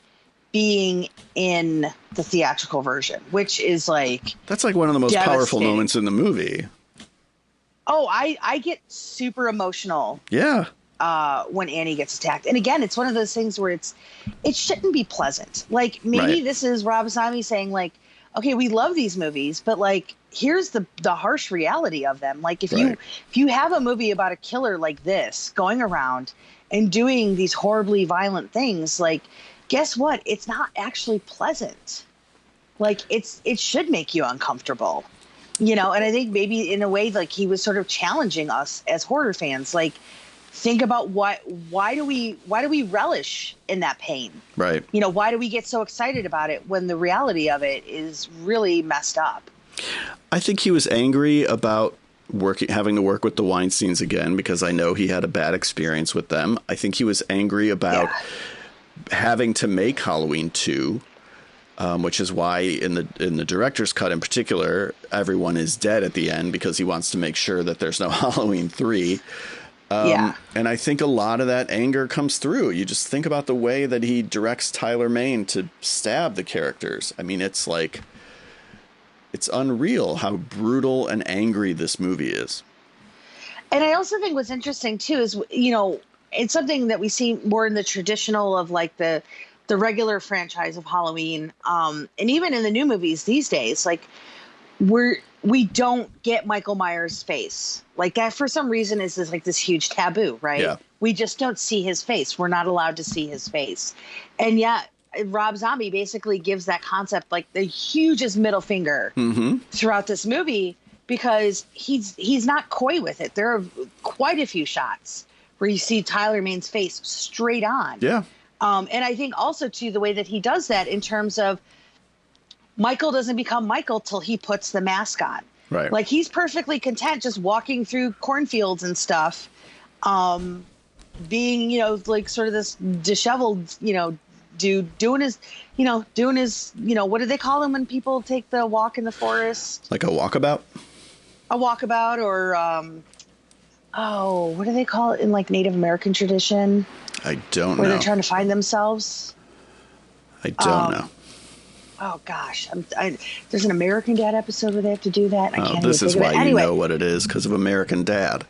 being in the theatrical version, which is like That's like one of the most powerful moments in the movie. Oh, I get super emotional. Yeah. When Annie gets attacked. And again, it's one of those things where it shouldn't be pleasant. Like maybe this is Rob Zombie saying like, okay, we love these movies, but like, here's the harsh reality of them. Like if you have a movie about a killer like this going around and doing these horribly violent things, like, guess what? It's not actually pleasant. Like it should make you uncomfortable, and I think maybe in a way, like he was sort of challenging us as horror fans. Like, think about why do we relish in that pain? Right. Why do we get so excited about it when the reality of it is really messed up? I think he was angry about having to work with the Weinsteins again, because I know he had a bad experience with them. I think he was angry about having to make Halloween 2, which is why in the director's cut in particular, everyone is dead at the end, because he wants to make sure that there's no Halloween 3. And I think a lot of that anger comes through. You just think about the way that he directs Tyler Mane to stab the characters. I mean, it's like, it's unreal how brutal and angry this movie is. And I also think what's interesting too is, it's something that we see more in the traditional of like the regular franchise of Halloween. And even in the new movies these days, like we don't get Michael Myers' face. Like that for some reason is this huge taboo, right? Yeah. We just don't see his face. We're not allowed to see his face. And yet Rob Zombie basically gives that concept like the hugest middle finger throughout this movie, because he's not coy with it. There are quite a few shots where you see Tyler Mane's face straight on. Yeah. And I think also too, the way that he does that in terms of Michael doesn't become Michael till he puts the mask on. Right. Like he's perfectly content just walking through cornfields and stuff, being, like sort of this disheveled, dude doing his, what do they call him when people take the walk in the forest? Like a walkabout? A walkabout, or, what do they call it in like Native American tradition? I don't know. Where they're trying to find themselves? I don't know. Oh gosh, there's an American Dad episode where they have to do that. And I can't this even is think why of it. you Anyway, know what it is, because of American Dad.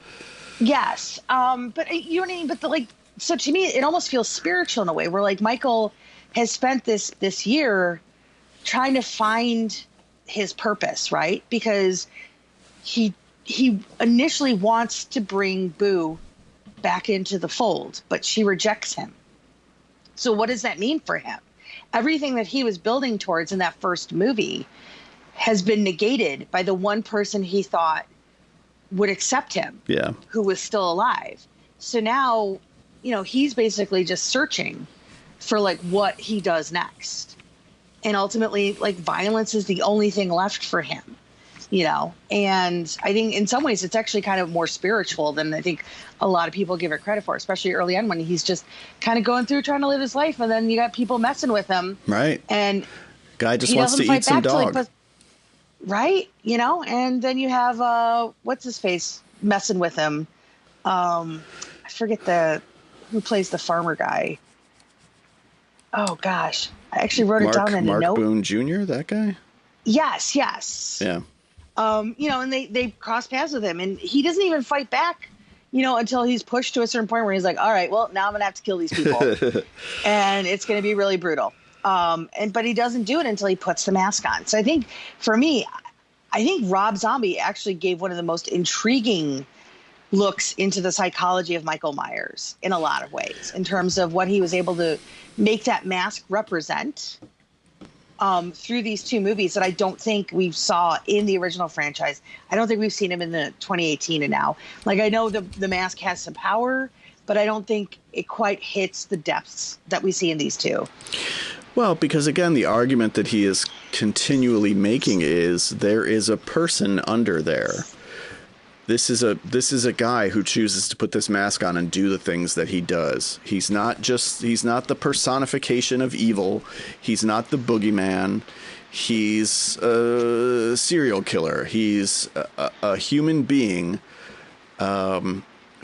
Yes, but you know what I mean. But so to me, it almost feels spiritual in a way, where like Michael has spent this year trying to find his purpose, right? Because he initially wants to bring Boo back into the fold, but she rejects him. So what does that mean for him? Everything that he was building towards in that first movie has been negated by the one person he thought would accept him, who was still alive. So now, he's basically just searching for like what he does next. And ultimately, like, violence is the only thing left for him, and I think in some ways it's actually kind of more spiritual than I think a lot of people give it credit for, especially early on when he's just kind of going through trying to live his life, and then you got people messing with him, right? And guy just wants to eat some dog, right? And then you have what's his face messing with him. I forget who plays the farmer guy. Oh gosh, I actually wrote it down in a note. Mark Boone Jr., that guy. Yes. Yeah. And they cross paths with him, and he doesn't even fight back, until he's pushed to a certain point where he's like, all right, well, now I'm going to have to kill these people. And it's going to be really brutal. But he doesn't do it until he puts the mask on. So I think for me, Rob Zombie actually gave one of the most intriguing looks into the psychology of Michael Myers in a lot of ways, in terms of what he was able to make that mask represent through these two movies that I don't think we saw in the original franchise. I don't think we've seen him in the 2018 and now. Like, I know the mask has some power, but I don't think it quite hits the depths that we see in these two. Well, because again, the argument that he is continually making is there is a person under there. This is a guy who chooses to put this mask on and do the things that he does. He's not the personification of evil. He's not the boogeyman. He's a serial killer. He's a human being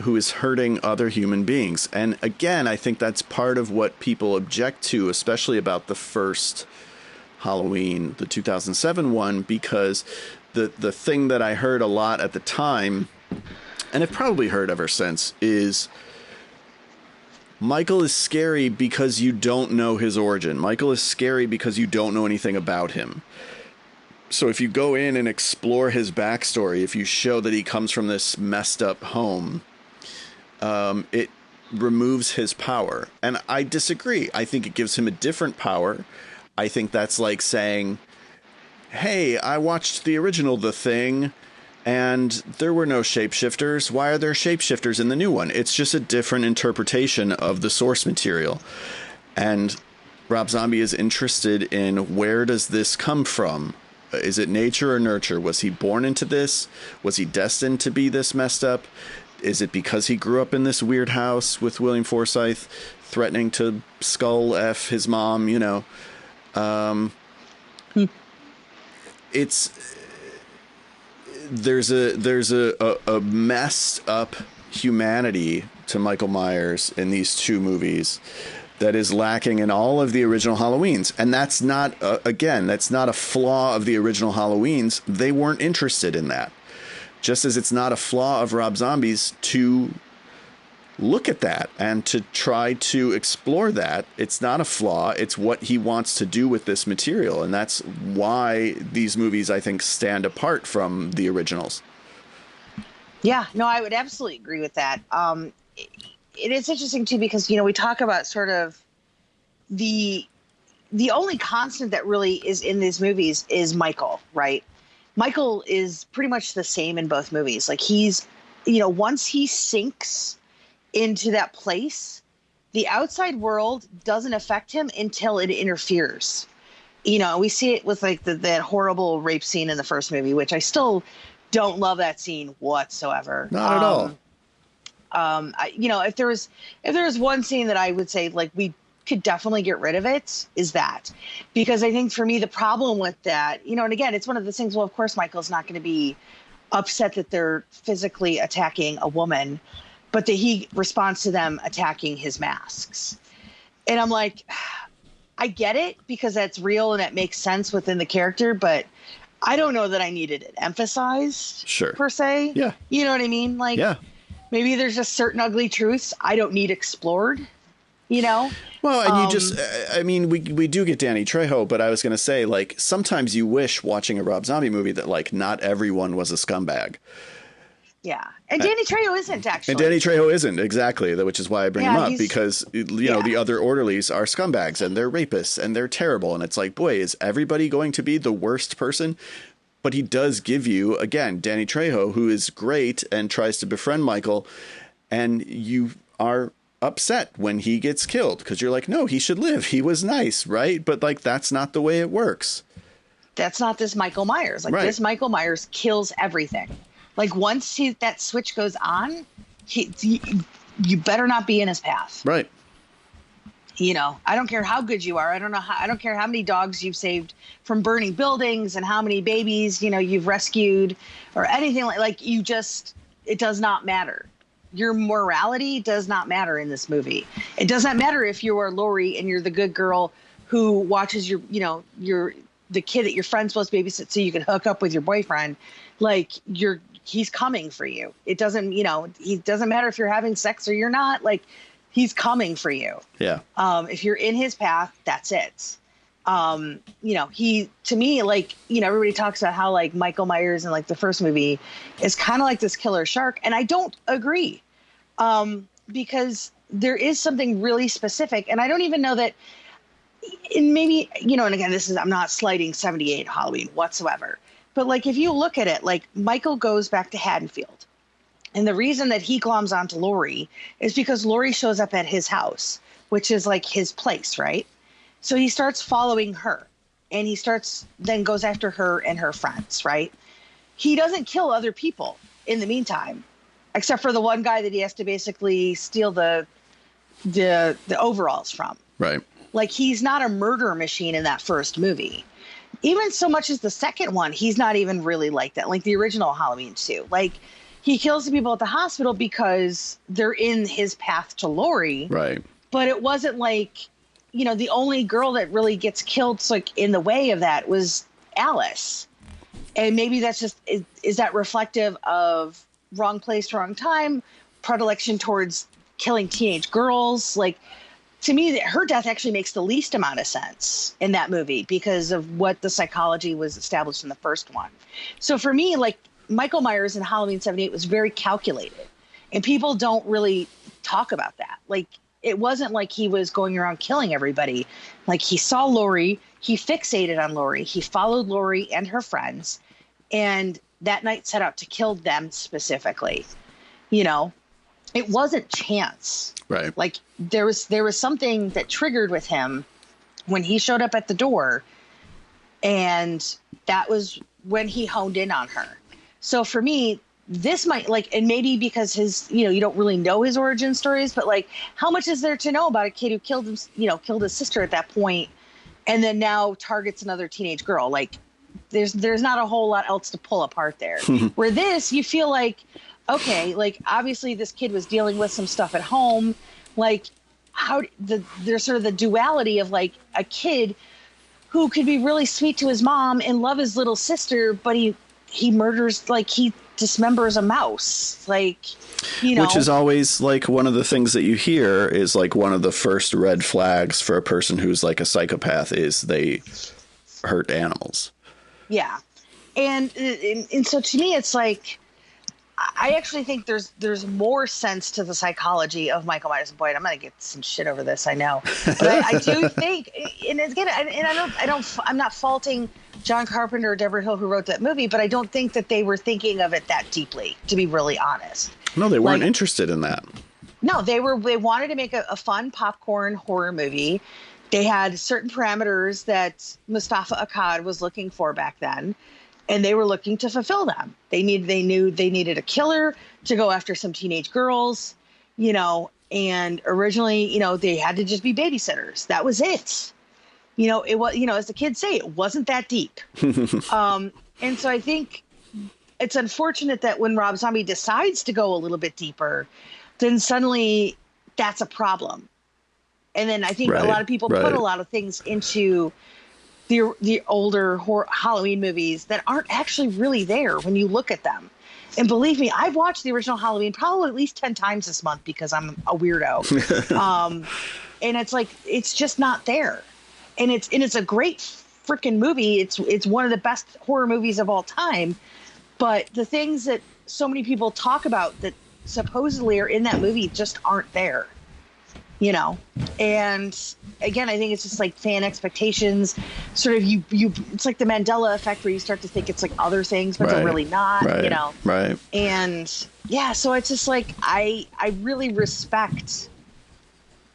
who is hurting other human beings. And again, I think that's part of what people object to, especially about the first Halloween, the 2007 one, because the thing that I heard a lot at the time, and I've probably heard ever since, is Michael is scary because you don't know his origin. Michael is scary because you don't know anything about him. So if you go in and explore his backstory, if you show that he comes from this messed up home, it removes his power. And I disagree. I think it gives him a different power. I think that's like saying, hey, I watched the original The Thing, and there were no shapeshifters. Why are there shapeshifters in the new one? It's just a different interpretation of the source material. And Rob Zombie is interested in, where does this come from? Is it nature or nurture? Was he born into this? Was he destined to be this messed up? Is it because he grew up in this weird house with William Forsythe threatening to skull F his mom, you know? It's... There's a messed up humanity to Michael Myers in these two movies that is lacking in all of the original Halloweens. And that's not, again, that's not a flaw of the original Halloweens. They weren't interested in that. Just as it's not a flaw of Rob Zombie's to look at that and to try to explore that. It's not a flaw. It's what he wants to do with this material. And that's why these movies, I think, stand apart from the originals. Yeah, no, I would absolutely agree with that. It is interesting too, because, you know, we talk about sort of the only constant that really is in these movies is Michael, right? Michael is pretty much the same in both movies. Like, he's, you know, once he sinks into that place, the outside world doesn't affect him until it interferes. You know, we see it with like that horrible rape scene in the first movie, which I still don't love that scene whatsoever. Not at all. You know, if there was one scene that I would say, like, we could definitely get rid of it, is that. Because I think for me, the problem with that, you know, and again, it's one of those things, well, of course, Michael's not going to be upset that they're physically attacking a woman, but that he responds to them attacking his masks. And I'm like, I get it, because that's real and it makes sense within the character, but I don't know that I needed it emphasized, Sure, per se. Yeah. You know what I mean? Like, yeah. Maybe there's just certain ugly truths I don't need explored, you know? Well, and you just, I mean, we do get Danny Trejo, but I was going to say, like, sometimes you wish watching a Rob Zombie movie that, like, not everyone was a scumbag. Yeah. And Danny Trejo isn't, actually. And Danny Trejo isn't, exactly, which is why I bring him up, because, you know, the other orderlies are scumbags, and they're rapists, and they're terrible. And it's like, boy, is everybody going to be the worst person? But he does give you, again, Danny Trejo, who is great and tries to befriend Michael, and you are upset when he gets killed, because you're like, no, he should live. He was nice, right? But, like, that's not the way it works. That's not this Michael Myers. Like, this Michael Myers kills everything. Like, once that switch goes on, you better not be in his path. Right. You know, I don't care how good you are. I don't care how many dogs you've saved from burning buildings and how many babies, you know, you've rescued or anything like you just, it does not matter. Your morality does not matter in this movie. It doesn't matter if you are Lori and you're the good girl who watches your, you know, you're the kid that your friend's supposed to babysit so you can hook up with your boyfriend. Like, he's coming for you. It doesn't, you know, it doesn't matter if you're having sex or you're not. Like, he's coming for you. Yeah. If you're in his path, that's it. You know, to me, like, you know, everybody talks about how, like, Michael Myers in, like, the first movie is kind of like this killer shark. And I don't agree. Because there is something really specific. And I don't even know that, and maybe, you know, and again, I'm not slighting 78 Halloween whatsoever. But, like, if you look at it, like, Michael goes back to Haddonfield. And the reason that he gloms onto Lori is because Lori shows up at his house, which is like his place, right? So he starts following her, and then goes after her and her friends, right? He doesn't kill other people in the meantime, except for the one guy that he has to basically steal the overalls from. Right. Like, he's not a murder machine in that first movie. Even so much as the second one, he's not even really like that. Like the original Halloween 2. Like, he kills the people at the hospital because they're in his path to Lori. Right. But it wasn't like, the only girl that really gets killed like in the way of that was Alice. And maybe that's just, is that reflective of wrong place, wrong time, predilection towards killing teenage girls? Like, to me, her death actually makes the least amount of sense in that movie because of what the psychology was established in the first one. So for me, like, Michael Myers in Halloween 78 was very calculated, and people don't really talk about that. Like, it wasn't like he was going around killing everybody. Like, he saw Lori, he fixated on Lori, he followed Lori and her friends, and that night set out to kill them specifically. It wasn't chance. Right. Like, there was something that triggered with him when he showed up at the door, and that was when he honed in on her. So for me, this might, like, and maybe because his, you don't really know his origin stories, but like, how much is there to know about a kid who killed his sister at that point, and then now targets another teenage girl? Like, there's not a whole lot else to pull apart there. Where this, you feel like, okay, like, obviously this kid was dealing with some stuff at home. Like, there's sort of the duality of like a kid who could be really sweet to his mom and love his little sister, but he murders, like, he dismembers a mouse. Like, Which is always like one of the things that you hear is like one of the first red flags for a person who's like a psychopath is they hurt animals. Yeah. And so to me, it's like, I actually think there's more sense to the psychology of Michael Myers. Boy, I'm going to get some shit over this, I know. But I do think, and again, I'm not faulting John Carpenter or Deborah Hill who wrote that movie, but I don't think that they were thinking of it that deeply, to be really honest. No, they weren't interested in that. No, they wanted to make a fun popcorn horror movie. They had certain parameters that Mustafa Akkad was looking for back then, and they were looking to fulfill them. They knew they needed a killer to go after some teenage girls, and originally, they had to just be babysitters. That was it. It was, as the kids say, it wasn't that deep. And so I think it's unfortunate that when Rob Zombie decides to go a little bit deeper, then suddenly that's a problem. And then I think a lot of people put a lot of things into the older Halloween movies that aren't actually really there when you look at them. And believe me, I've watched the original Halloween probably at least 10 times this month because I'm a weirdo. And it's like, it's just not there. And it's a great freaking movie. It's one of the best horror movies of all time. But the things that so many people talk about that supposedly are in that movie just aren't there. And again, I think it's just like fan expectations. Sort of it's like the Mandela effect where you start to think it's like other things, but they're really not. Right. And yeah, so it's just like I really respect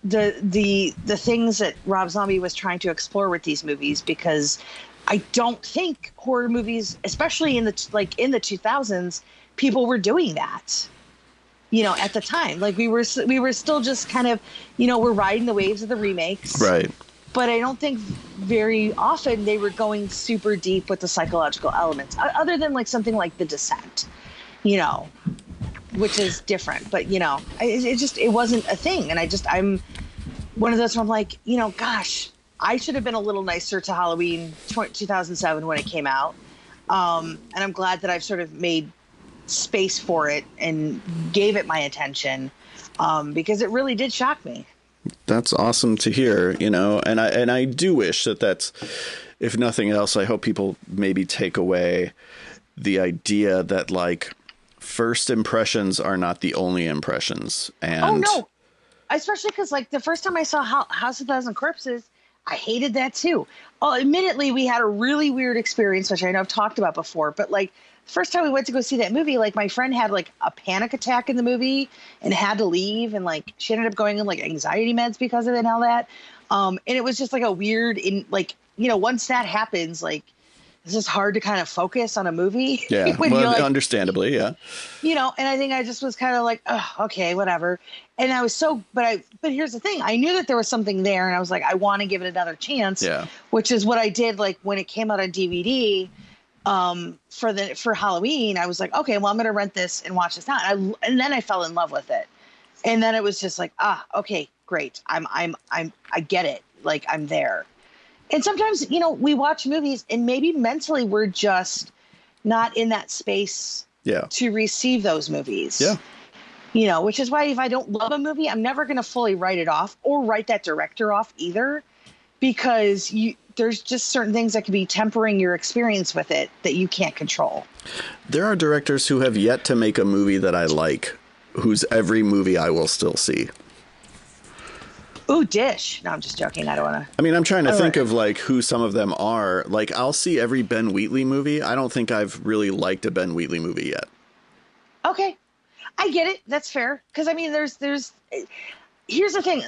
the things that Rob Zombie was trying to explore with these movies, because I don't think horror movies, especially in the 2000s, people were doing that. At the time, like we were still just kind of, we're riding the waves of the remakes. Right. But I don't think very often they were going super deep with the psychological elements, other than like something like The Descent, which is different. But, it wasn't a thing. And I'm one of those where I'm like, gosh, I should have been a little nicer to Halloween 2007 when it came out. And I'm glad that I've sort of made space for it and gave it my attention, because it really did shock me. That's awesome to hear, and I do wish that's, if nothing else, I hope people maybe take away the idea that like first impressions are not the only impressions. And oh no, especially because like the first time I saw House of Thousand Corpses, I hated that too. Admittedly, we had a really weird experience, which I know I've talked about before, but like first time we went to go see that movie, like my friend had like a panic attack in the movie and had to leave, and like she ended up going on like anxiety meds because of it and all that. And it was just like a weird, once that happens, like it's just hard to kind of focus on a movie. Yeah, well, understandably, yeah. And I think I just was kind of like, oh, okay, whatever. And I was but here's the thing. I knew that there was something there, and I was like, I want to give it another chance. Yeah. Which is what I did, like when it came out on DVD. for Halloween. I was like, okay, well, I'm gonna rent this and watch this now. And then I fell in love with it. And then it was just like, okay, great. I get it. Like, I'm there. And sometimes, we watch movies and maybe mentally we're just not in that space to receive those movies. Yeah. Which is why if I don't love a movie, I'm never going to fully write it off or write that director off either, because there's just certain things that can be tempering your experience with it that you can't control. There are directors who have yet to make a movie that I like, whose every movie I will still see. Ooh, Dish. No, I'm just joking. I don't want to. I mean, I'm trying to think of like who some of them are. Like, I'll see every Ben Wheatley movie. I don't think I've really liked a Ben Wheatley movie yet. Okay. I get it. That's fair. Because I mean, here's the thing.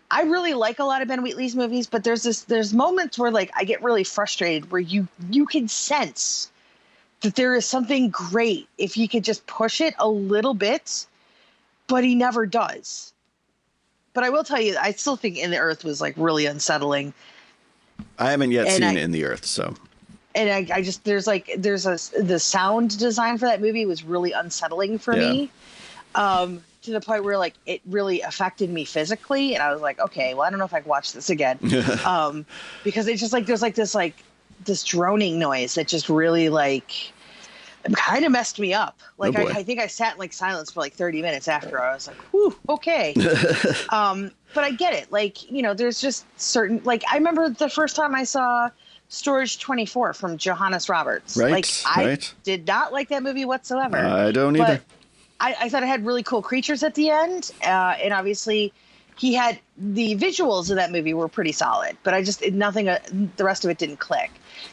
I really like a lot of Ben Wheatley's movies, but there's moments where like I get really frustrated where you can sense that there is something great if he could just push it a little bit, but he never does. But I will tell you, I still think In the Earth was like really unsettling. I haven't yet seen In the Earth, so. And I just the sound design for that movie was really unsettling for me, to the point where like it really affected me physically, and I was like, okay, well, I don't know if I can watch this again, because it's just like there's like this droning noise that just really like kind of messed me up. Like I think I sat in like silence for like 30 minutes after. I was like, whew, okay. But I get it. Like, there's just certain, like, I remember the first time I saw Storage 24 from Johannes Roberts. Right. Like, I did not like that movie whatsoever. I don't either. I thought it had really cool creatures at the end. And obviously he had the visuals of that movie were pretty solid, but the rest of it didn't click.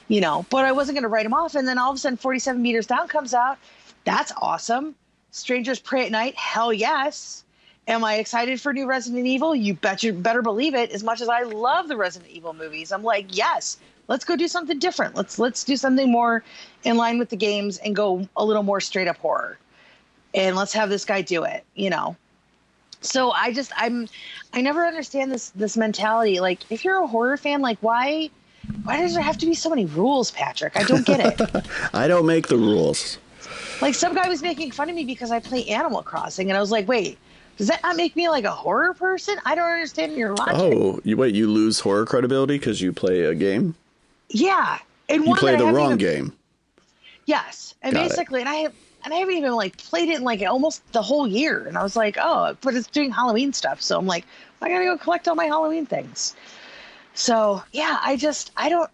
But I wasn't going to write him off. And then all of a sudden 47 Meters Down comes out. That's awesome. Strangers Pray at Night. Hell yes. Am I excited for new Resident Evil? You better believe it. As much as I love the Resident Evil movies, I'm like, yes, let's go do something different. Let's do something more in line with the games and go a little more straight up horror. And let's have this guy do it, So I never understand this mentality. Like, if you're a horror fan, like why does there have to be so many rules, Patrick? I don't get it. I don't make the rules. Like, some guy was making fun of me because I play Animal Crossing, and I was like, wait, does that not make me like a horror person? I don't understand your logic. Oh, you lose horror credibility because you play a game? Yeah. And you play the wrong game. Yes. And basically, and I haven't even like played it in like almost the whole year. And I was like, oh, but it's doing Halloween stuff. So I'm like, I got to go collect all my Halloween things. So yeah, I don't,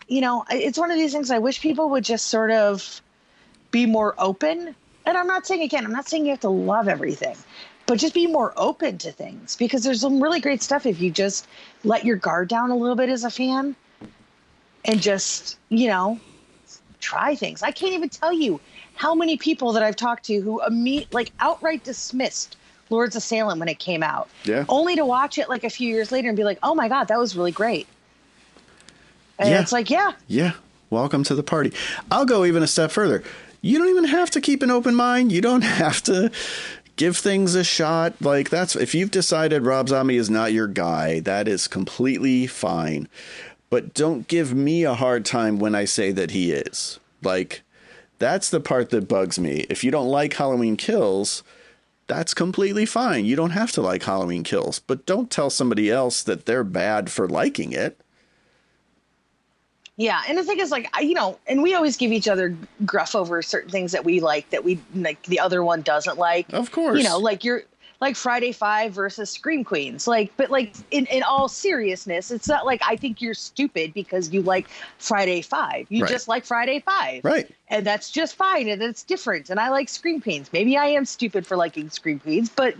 it's one of these things I wish people would just sort of be more open. And I'm not saying you have to love everything, but just be more open to things, because there's some really great stuff if you just let your guard down a little bit as a fan and just, try things. I can't even tell you how many people that I've talked to who outright dismissed Lords of Salem when it came out, only to watch it like a few years later and be like, oh my God, that was really great. And it's like, yeah, welcome to the party. I'll go even a step further. You don't even have to keep an open mind. You don't have to give things a shot. Like, if you've decided Rob Zombie is not your guy, that is completely fine. But don't give me a hard time when I say that he is. Like, that's the part that bugs me. If you don't like Halloween Kills, that's completely fine. You don't have to like Halloween Kills, but don't tell somebody else that they're bad for liking it. Yeah, and the thing is, like, and we always give each other gruff over certain things that we like the other one doesn't like. Of course. Like you're like Friday 5 versus Scream Queens. Like, but like in all seriousness, it's not like I think you're stupid because you like Friday 5. You just like Friday 5. Right. And that's just fine, and it's different. And I like Scream Queens. Maybe I am stupid for liking Scream Queens, but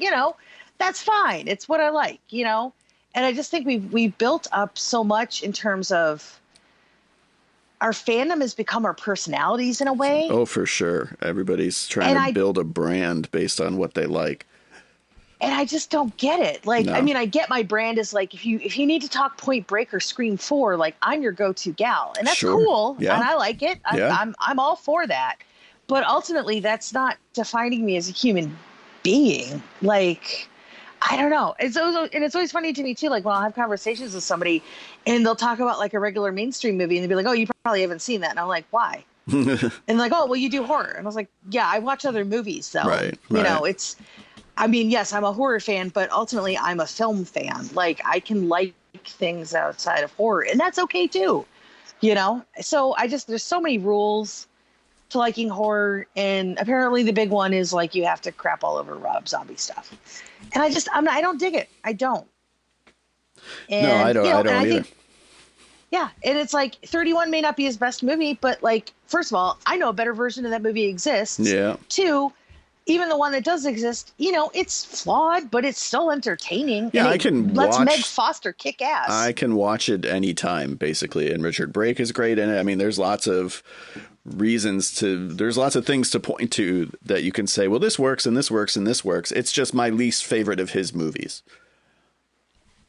that's fine. It's what I like, And I just think we built up so much in terms of our fandom has become our personalities in a way. Oh, for sure. Everybody's trying to build a brand based on what they like. And I just don't get it. Like, no. I mean, I get my brand is like, if you need to talk Point Break or Scream 4, like, I'm your go-to gal. And that's cool. Yeah. And I like it. I'm all for that. But ultimately, that's not defining me as a human being. Like, I don't know. It's always funny to me too. Like when I'll have conversations with somebody, and they'll talk about like a regular mainstream movie, and they'll be like, "Oh, you probably haven't seen that," and I'm like, "Why?" And like, "Oh, well, you do horror," and I was like, "Yeah, I watch other movies, though." Right, You know, right. it's. I mean, yes, I'm a horror fan, but ultimately, I'm a film fan. Like I can like things outside of horror, and that's okay too. You know, so there's so many rules to liking horror, and apparently the big one is like you have to crap all over Rob Zombie stuff, and I don't dig it. I don't. No, And I and don't I either. think yeah, and it's like 31 may not be his best movie, but like first of all, I know a better version of that movie exists. Yeah. Two, even the one that does exist, it's flawed, but it's still entertaining, Yeah, and I it can lets Meg watch Foster kick ass. I can watch it anytime, basically. And Richard Brake is great in it. I mean, there's lots of things to point to that you can say, well, this works and this works and this works. It's just my least favorite of his movies.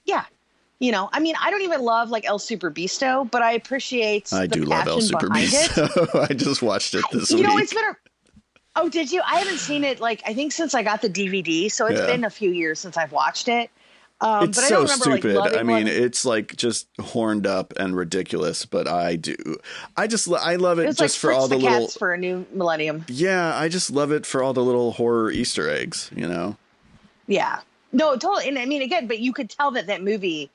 Yeah. I mean, I don't even love like El Super Bisto, but I appreciate I the do love El passion Super behind Beast. it. I just watched it this It's week. been oh, did you? I haven't seen it like I think since I got the DVD, so it's Yeah. been a few years since I've watched it. It's But I don't so remember like stupid. I loving mean, one. it's like just horned up and ridiculous, but I do. I love It it was like just for Fritz all the the little, Cats for a new millennium. yeah, I just love it for all the little horror Easter eggs, you know? Yeah. No, totally. And I mean, again, but you could tell that movie,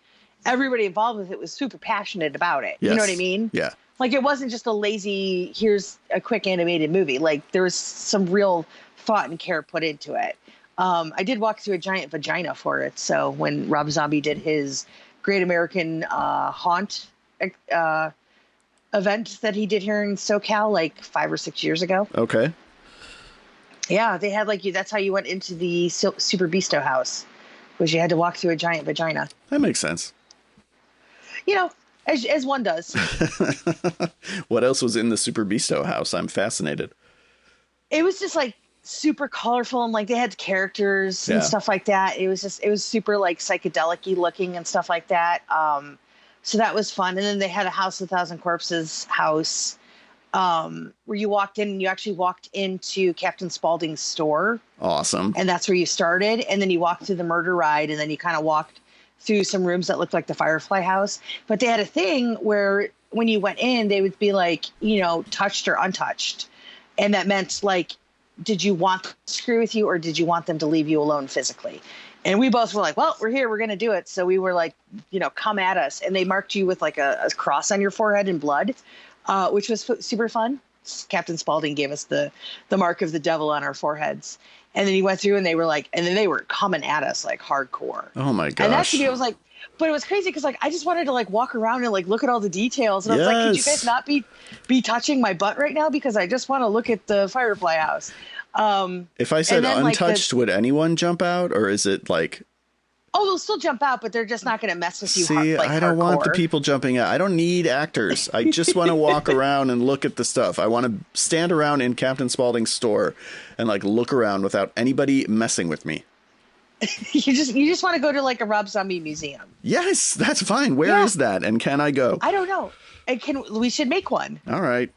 everybody involved with it was super passionate about it. You know what I Yes. mean? Yeah. Like it wasn't just a lazy, here's a quick animated movie. Like there was some real thought and care put into it. I did walk through a giant vagina for it. So when Rob Zombie did his Great American Haunt uh, event that he did here in SoCal like 5 or 6 years ago. Okay. Yeah, they had like you. That's how you went into the Super Beasto house, was you had to walk through a giant vagina. That makes sense. You know, as one does. What else was in the Super Beasto house? I'm fascinated. It was just like super colorful and like they had characters and Yeah. stuff like that. It was super like psychedelic-y looking and stuff like that. So that was fun. And then they had a House of Thousand Corpses house where you walked in and you actually walked into Captain Spaulding's store. Awesome. And that's where you started. And then you walked through the murder ride and then you kind of walked through some rooms that looked like the Firefly house. But they had a thing where when you went in, they would be like, touched or untouched. And that meant like, did you want to screw with you or did you want them to leave you alone physically? And we both were like, well, we're here. We're going to do it. So we were like, come at us. And they marked you with like a cross on your forehead in blood, which was super fun. Captain Spaulding gave us the mark of the devil on our foreheads. And then he went through and they were like, and then they were coming at us like hardcore. Oh my And that to gosh. me, I was like, but it was crazy because like I just wanted to like walk around and like look at all the details. And I was like, could you guys Yes. not be touching my butt right now? Because I just want to look at the Firefly house. If I said And then, like, untouched, would anyone jump out, or is it like, Oh, they'll still jump out, but they're just not going to mess with you. see, Like I don't want the hardcore. people jumping out. I don't need actors. I just want to walk around and look at the stuff. I want to stand around in Captain Spaulding's store and like look around without anybody messing with me. You just want to go to like a Rob Zombie museum. Yes, that's fine. Where is Yeah. that? And can I go? I don't know. We should make one. All right.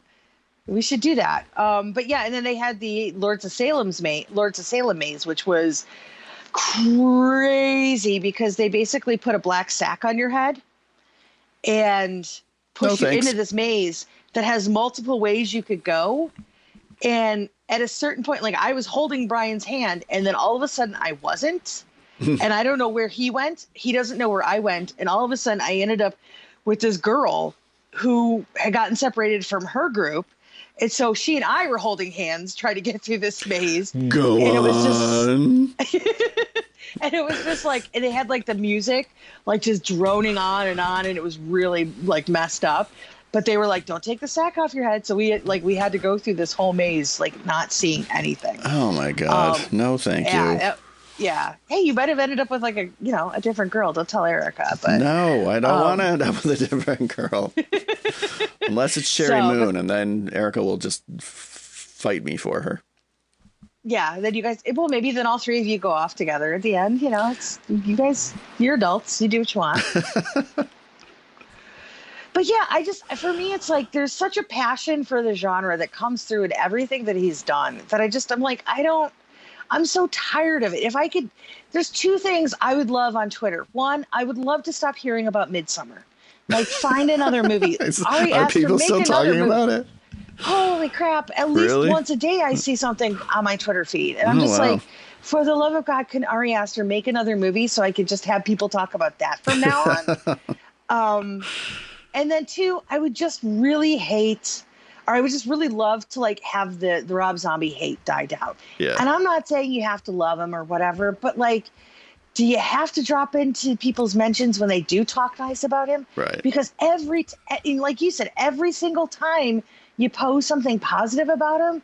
We should do that. But yeah, and then they had the Lords of Salem maze, which was crazy because they basically put a black sack on your head and push you thanks. into this maze that has multiple ways you could go. And at a certain point, like I was holding Brian's hand and then all of a sudden I wasn't. And I don't know where he went. He doesn't know where I went. And all of a sudden I ended up with this girl who had gotten separated from her group. And so she and I were holding hands trying to get through this maze. Go And it was on. And it was just like, and they had like the music, like just droning on, and it was really like messed up. But they were like, "Don't take the sack off your head." So we had to go through this whole maze, like not seeing anything. Oh my God. No, thank you. Yeah. Hey, you might have ended up with like a different girl. Don't tell Erica. But No, I don't want to end up with a different girl. Unless it's Sherry Moon, and then Erica will just fight me for her. yeah, then you guys. Well, maybe then all three of you go off together at the end. It's you guys. You're adults. You do what you want. But yeah, for me, it's like there's such a passion for the genre that comes through in everything that he's done that I'm like, I'm so tired of it. If I could, there's two things I would love on Twitter. One, I would love to stop hearing about Midsummer. Like, find another movie. Ari Are Aster, people make still another talking movie. about it? Holy crap. At least Really? once a day I see something on my Twitter feed. And I'm Oh, just wow. like, for the love of God, can Ari Aster make another movie so I could just have people talk about that from now on? And then two, I would just really hate, or I would just really love to like have the Rob Zombie hate die down. Yeah. And I'm not saying you have to love him or whatever, but like, do you have to drop into people's mentions when they do talk nice about him? Right. Because like you said, every single time you post something positive about him,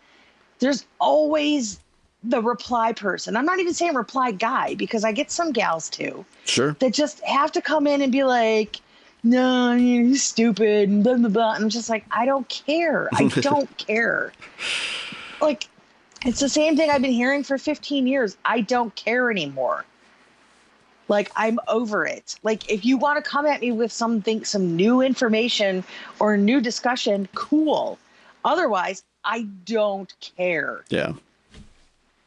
there's always the reply person. I'm not even saying reply guy, because I get some gals too Sure. that just have to come in and be like, no, you're stupid, and blah, blah, blah. And I'm just like, I don't care. I don't care. Like, it's the same thing I've been hearing for 15 years. I don't care anymore. Like, I'm over it. Like, if you want to come at me with something, some new information or new discussion, cool. Otherwise, I don't care. Yeah.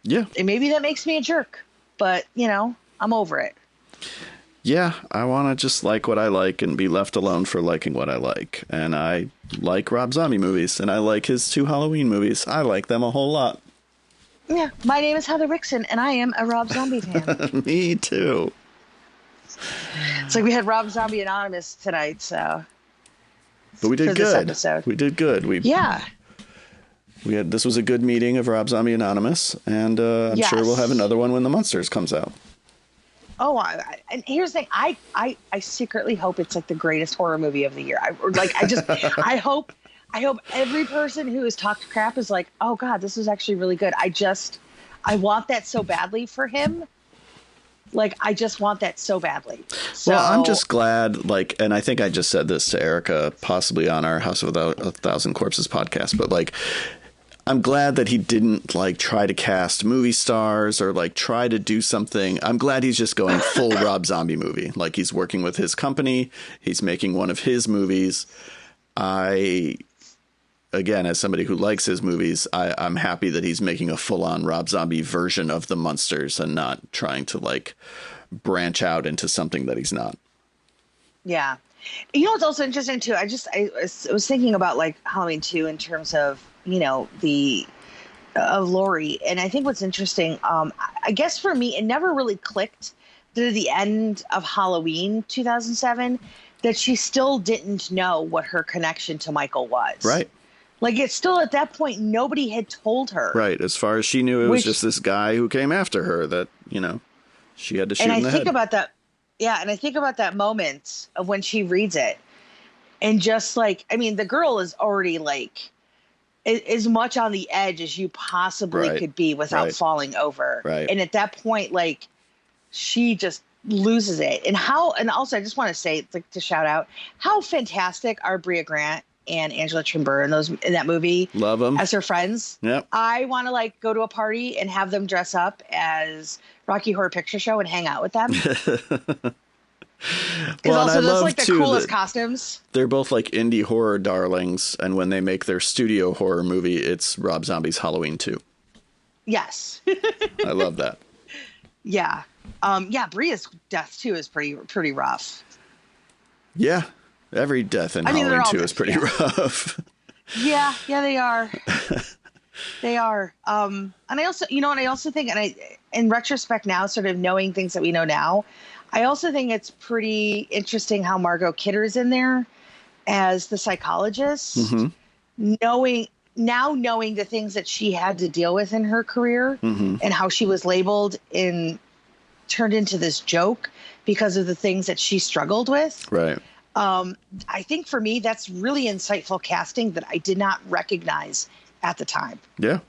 Yeah. And maybe that makes me a jerk, but, you know, I'm over it. Yeah, I want to just like what I like and be left alone for liking what I like. And I like Rob Zombie movies, and I like his 2 Halloween movies. I like them a whole lot. Yeah, my name is Heather Wixson, and I am a Rob Zombie fan. Me too. It's like we had Rob Zombie Anonymous tonight, so. But we did for this good. episode. We did good. Yeah. This was a good meeting of Rob Zombie Anonymous, and I'm Yes. sure we'll have another one when The Munsters comes out. Oh, and here's the thing. I secretly hope it's like the greatest horror movie of the year. I hope every person who has talked crap is like, oh God, this was actually really good. I want that so badly for him. Like, I just want that so badly. So, Well, I'm just glad, like, and I think I just said this to Erica, possibly on our House of a Thousand Corpses podcast, but like, I'm glad that he didn't like try to cast movie stars or like try to do something. I'm glad he's just going full Rob Zombie movie. Like, he's working with his company. He's making one of his movies. Again, as somebody who likes his movies, I'm happy that he's making a full-on Rob Zombie version of The Munsters and not trying to like branch out into something that he's not. yeah. You know what's also interesting too? I was thinking about like Halloween 2 in terms of, you know, of Laurie. And I think what's interesting, I guess for me, it never really clicked to the end of Halloween 2007 that she still didn't know what her connection to Michael was. Right. Like, it's still at that point, nobody had told her. Right. As far as she knew, it was just this guy who came after her that, you know, she had to shoot in the head. And I think about that. Yeah. And I think about that moment of when she reads it and just like, I mean, the girl is already like as much on the edge as you possibly could be without falling over. Right. And at that point, like, she just loses it. And also I just want to say, like, to shout out how fantastic are Bria Grant and Angela Trimber in that movie. Love them as her friends. Yep. I want to like go to a party and have them dress up as Rocky Horror Picture Show and hang out with them. Because also those like the coolest costumes. They're both like indie horror darlings, and when they make their studio horror movie, it's Rob Zombie's Halloween 2. Yes. I love that. Yeah. Bria's death too is pretty rough. Yeah. Every death in Halloween 2 is pretty rough. Yeah, they are. They are. And I also think, in retrospect now, sort of knowing things that we know now, I also think it's pretty interesting how Margot Kidder's in there as the psychologist, knowing the things that she had to deal with in her career and how she was labeled and turned into this joke because of the things that she struggled with. Right. I think for me, that's really insightful casting that I did not recognize at the time. Yeah.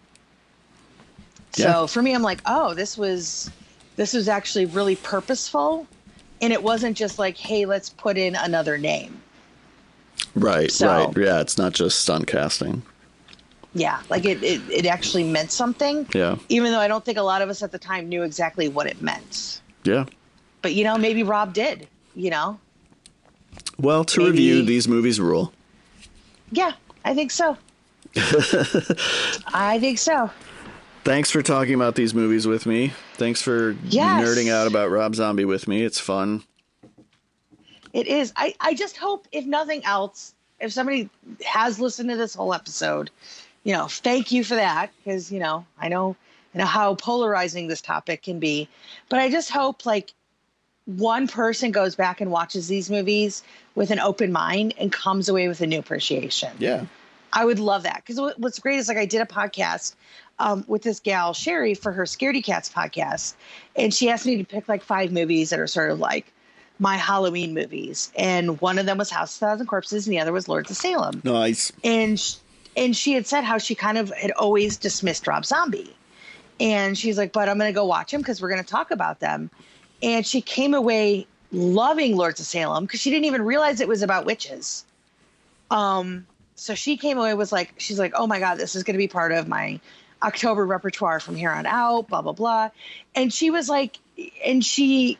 So for me, I'm like, oh, this was actually really purposeful. And it wasn't just like, hey, let's put in another name. Right. Right. Yeah. It's not just stunt casting. Yeah. Like it actually meant something. Yeah. Even though I don't think a lot of us at the time knew exactly what it meant. Yeah. But, maybe Rob did, Well, to review, these movies rule. Yeah, I think so. I think so. Thanks for talking about these movies with me. Thanks for nerding out about Rob Zombie with me. It's fun. It is. I just hope, if nothing else, if somebody has listened to this whole episode, thank you for that. Because, I know how polarizing this topic can be. But I just hope, one person goes back and watches these movies with an open mind and comes away with a new appreciation. Yeah. I would love that. Because what's great is, I did a podcast with this gal, Sherry, for her Scaredy Cats podcast. And she asked me to pick 5 movies that are sort of my Halloween movies. And one of them was House of 1,000 Corpses and the other was Lords of Salem. Nice. And she had said how she kind of had always dismissed Rob Zombie. And she's like, but I'm going to go watch them because we're going to talk about them. And she came away loving Lords of Salem because she didn't even realize it was about witches. So she came away, she's like, oh my God, this is going to be part of my October repertoire from here on out, blah, blah, blah. And she was didn't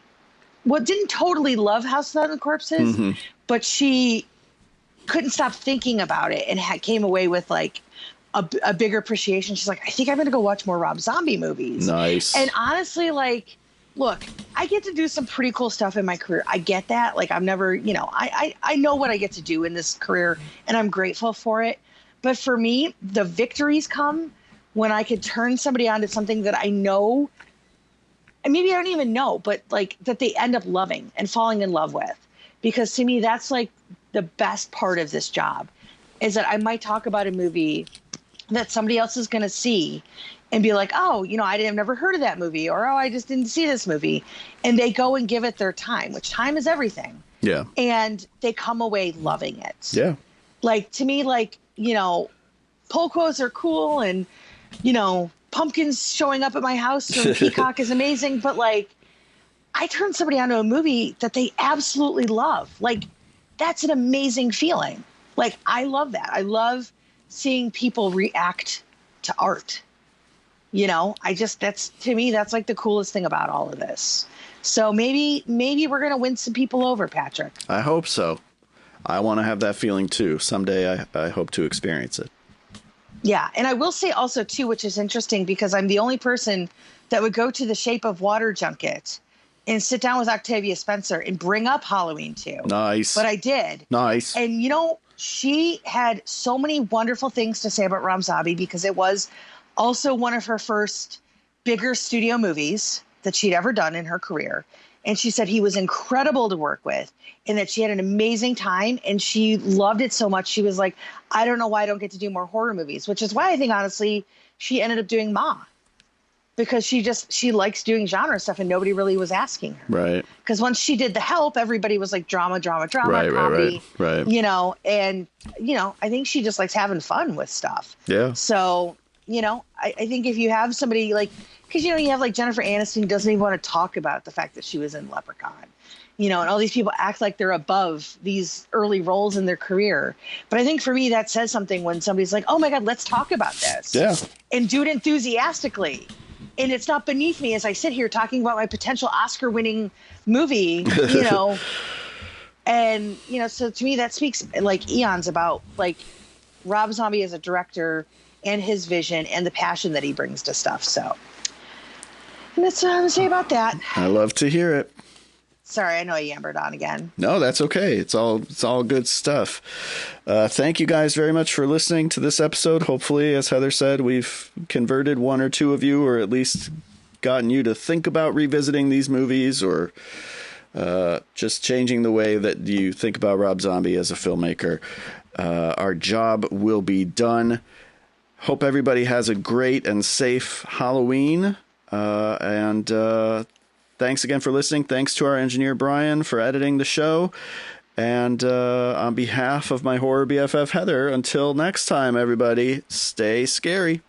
totally love House of 1,000 Corpses, but she couldn't stop thinking about it and came away with a bigger appreciation. She's like, I think I'm going to go watch more Rob Zombie movies. Nice. And honestly, look, I get to do some pretty cool stuff in my career. I get that. I'm never, I know what I get to do in this career and I'm grateful for it. But for me, the victories come when I could turn somebody on to something that I know, and maybe I don't even know, but that they end up loving and falling in love with. Because to me, that's the best part of this job, is that I might talk about a movie that somebody else is going to see and be like, oh, I've never heard of that movie, or, oh, I just didn't see this movie. And they go and give it their time, which time is everything. Yeah. And they come away loving it. Yeah. To me, pull quotes are cool, and, pumpkins showing up at my house from Peacock is amazing. But I turn somebody onto a movie that they absolutely love. That's an amazing feeling. I love that. I love seeing people react to art. That's, to me, that's the coolest thing about all of this. So maybe we're going to win some people over, Patrick. I hope so. I want to have that feeling too. Someday I hope to experience it. Yeah. And I will say also too, which is interesting because I'm the only person that would go to the Shape of Water junket and sit down with Octavia Spencer and bring up Halloween 2. Nice. But I did. Nice. And she had so many wonderful things to say about Rob Zombie because it was also one of her first bigger studio movies that she'd ever done in her career. And she said he was incredible to work with and that she had an amazing time and she loved it so much. She was like, I don't know why I don't get to do more horror movies, which is why I think, honestly, she ended up doing Ma, because she likes doing genre stuff and nobody really was asking her. Right. Because once she did The Help, everybody was like drama, right, comedy, right. And, I think she just likes having fun with stuff. Yeah. So, I think if you have somebody because, you have Jennifer Aniston who doesn't even want to talk about the fact that she was in Leprechaun, and all these people act like they're above these early roles in their career. But I think for me, that says something when somebody's like, oh my God, let's talk about this. Yeah. And do it enthusiastically. And it's not beneath me as I sit here talking about my potential Oscar winning movie, and, so to me, that speaks eons about Rob Zombie as a director and his vision and the passion that he brings to stuff. So that's what I'm going to say about that. I love to hear it. Sorry, I know I yammered on again. No, that's okay. It's all good stuff. Thank you guys very much for listening to this episode. Hopefully, as Heather said, we've converted one or two of you, or at least gotten you to think about revisiting these movies, or just changing the way that you think about Rob Zombie as a filmmaker. Our job will be done. Hope everybody has a great and safe Halloween. Thanks again for listening. Thanks to our engineer, Brian, for editing the show. And on behalf of my horror BFF, Heather, until next time, everybody, stay scary.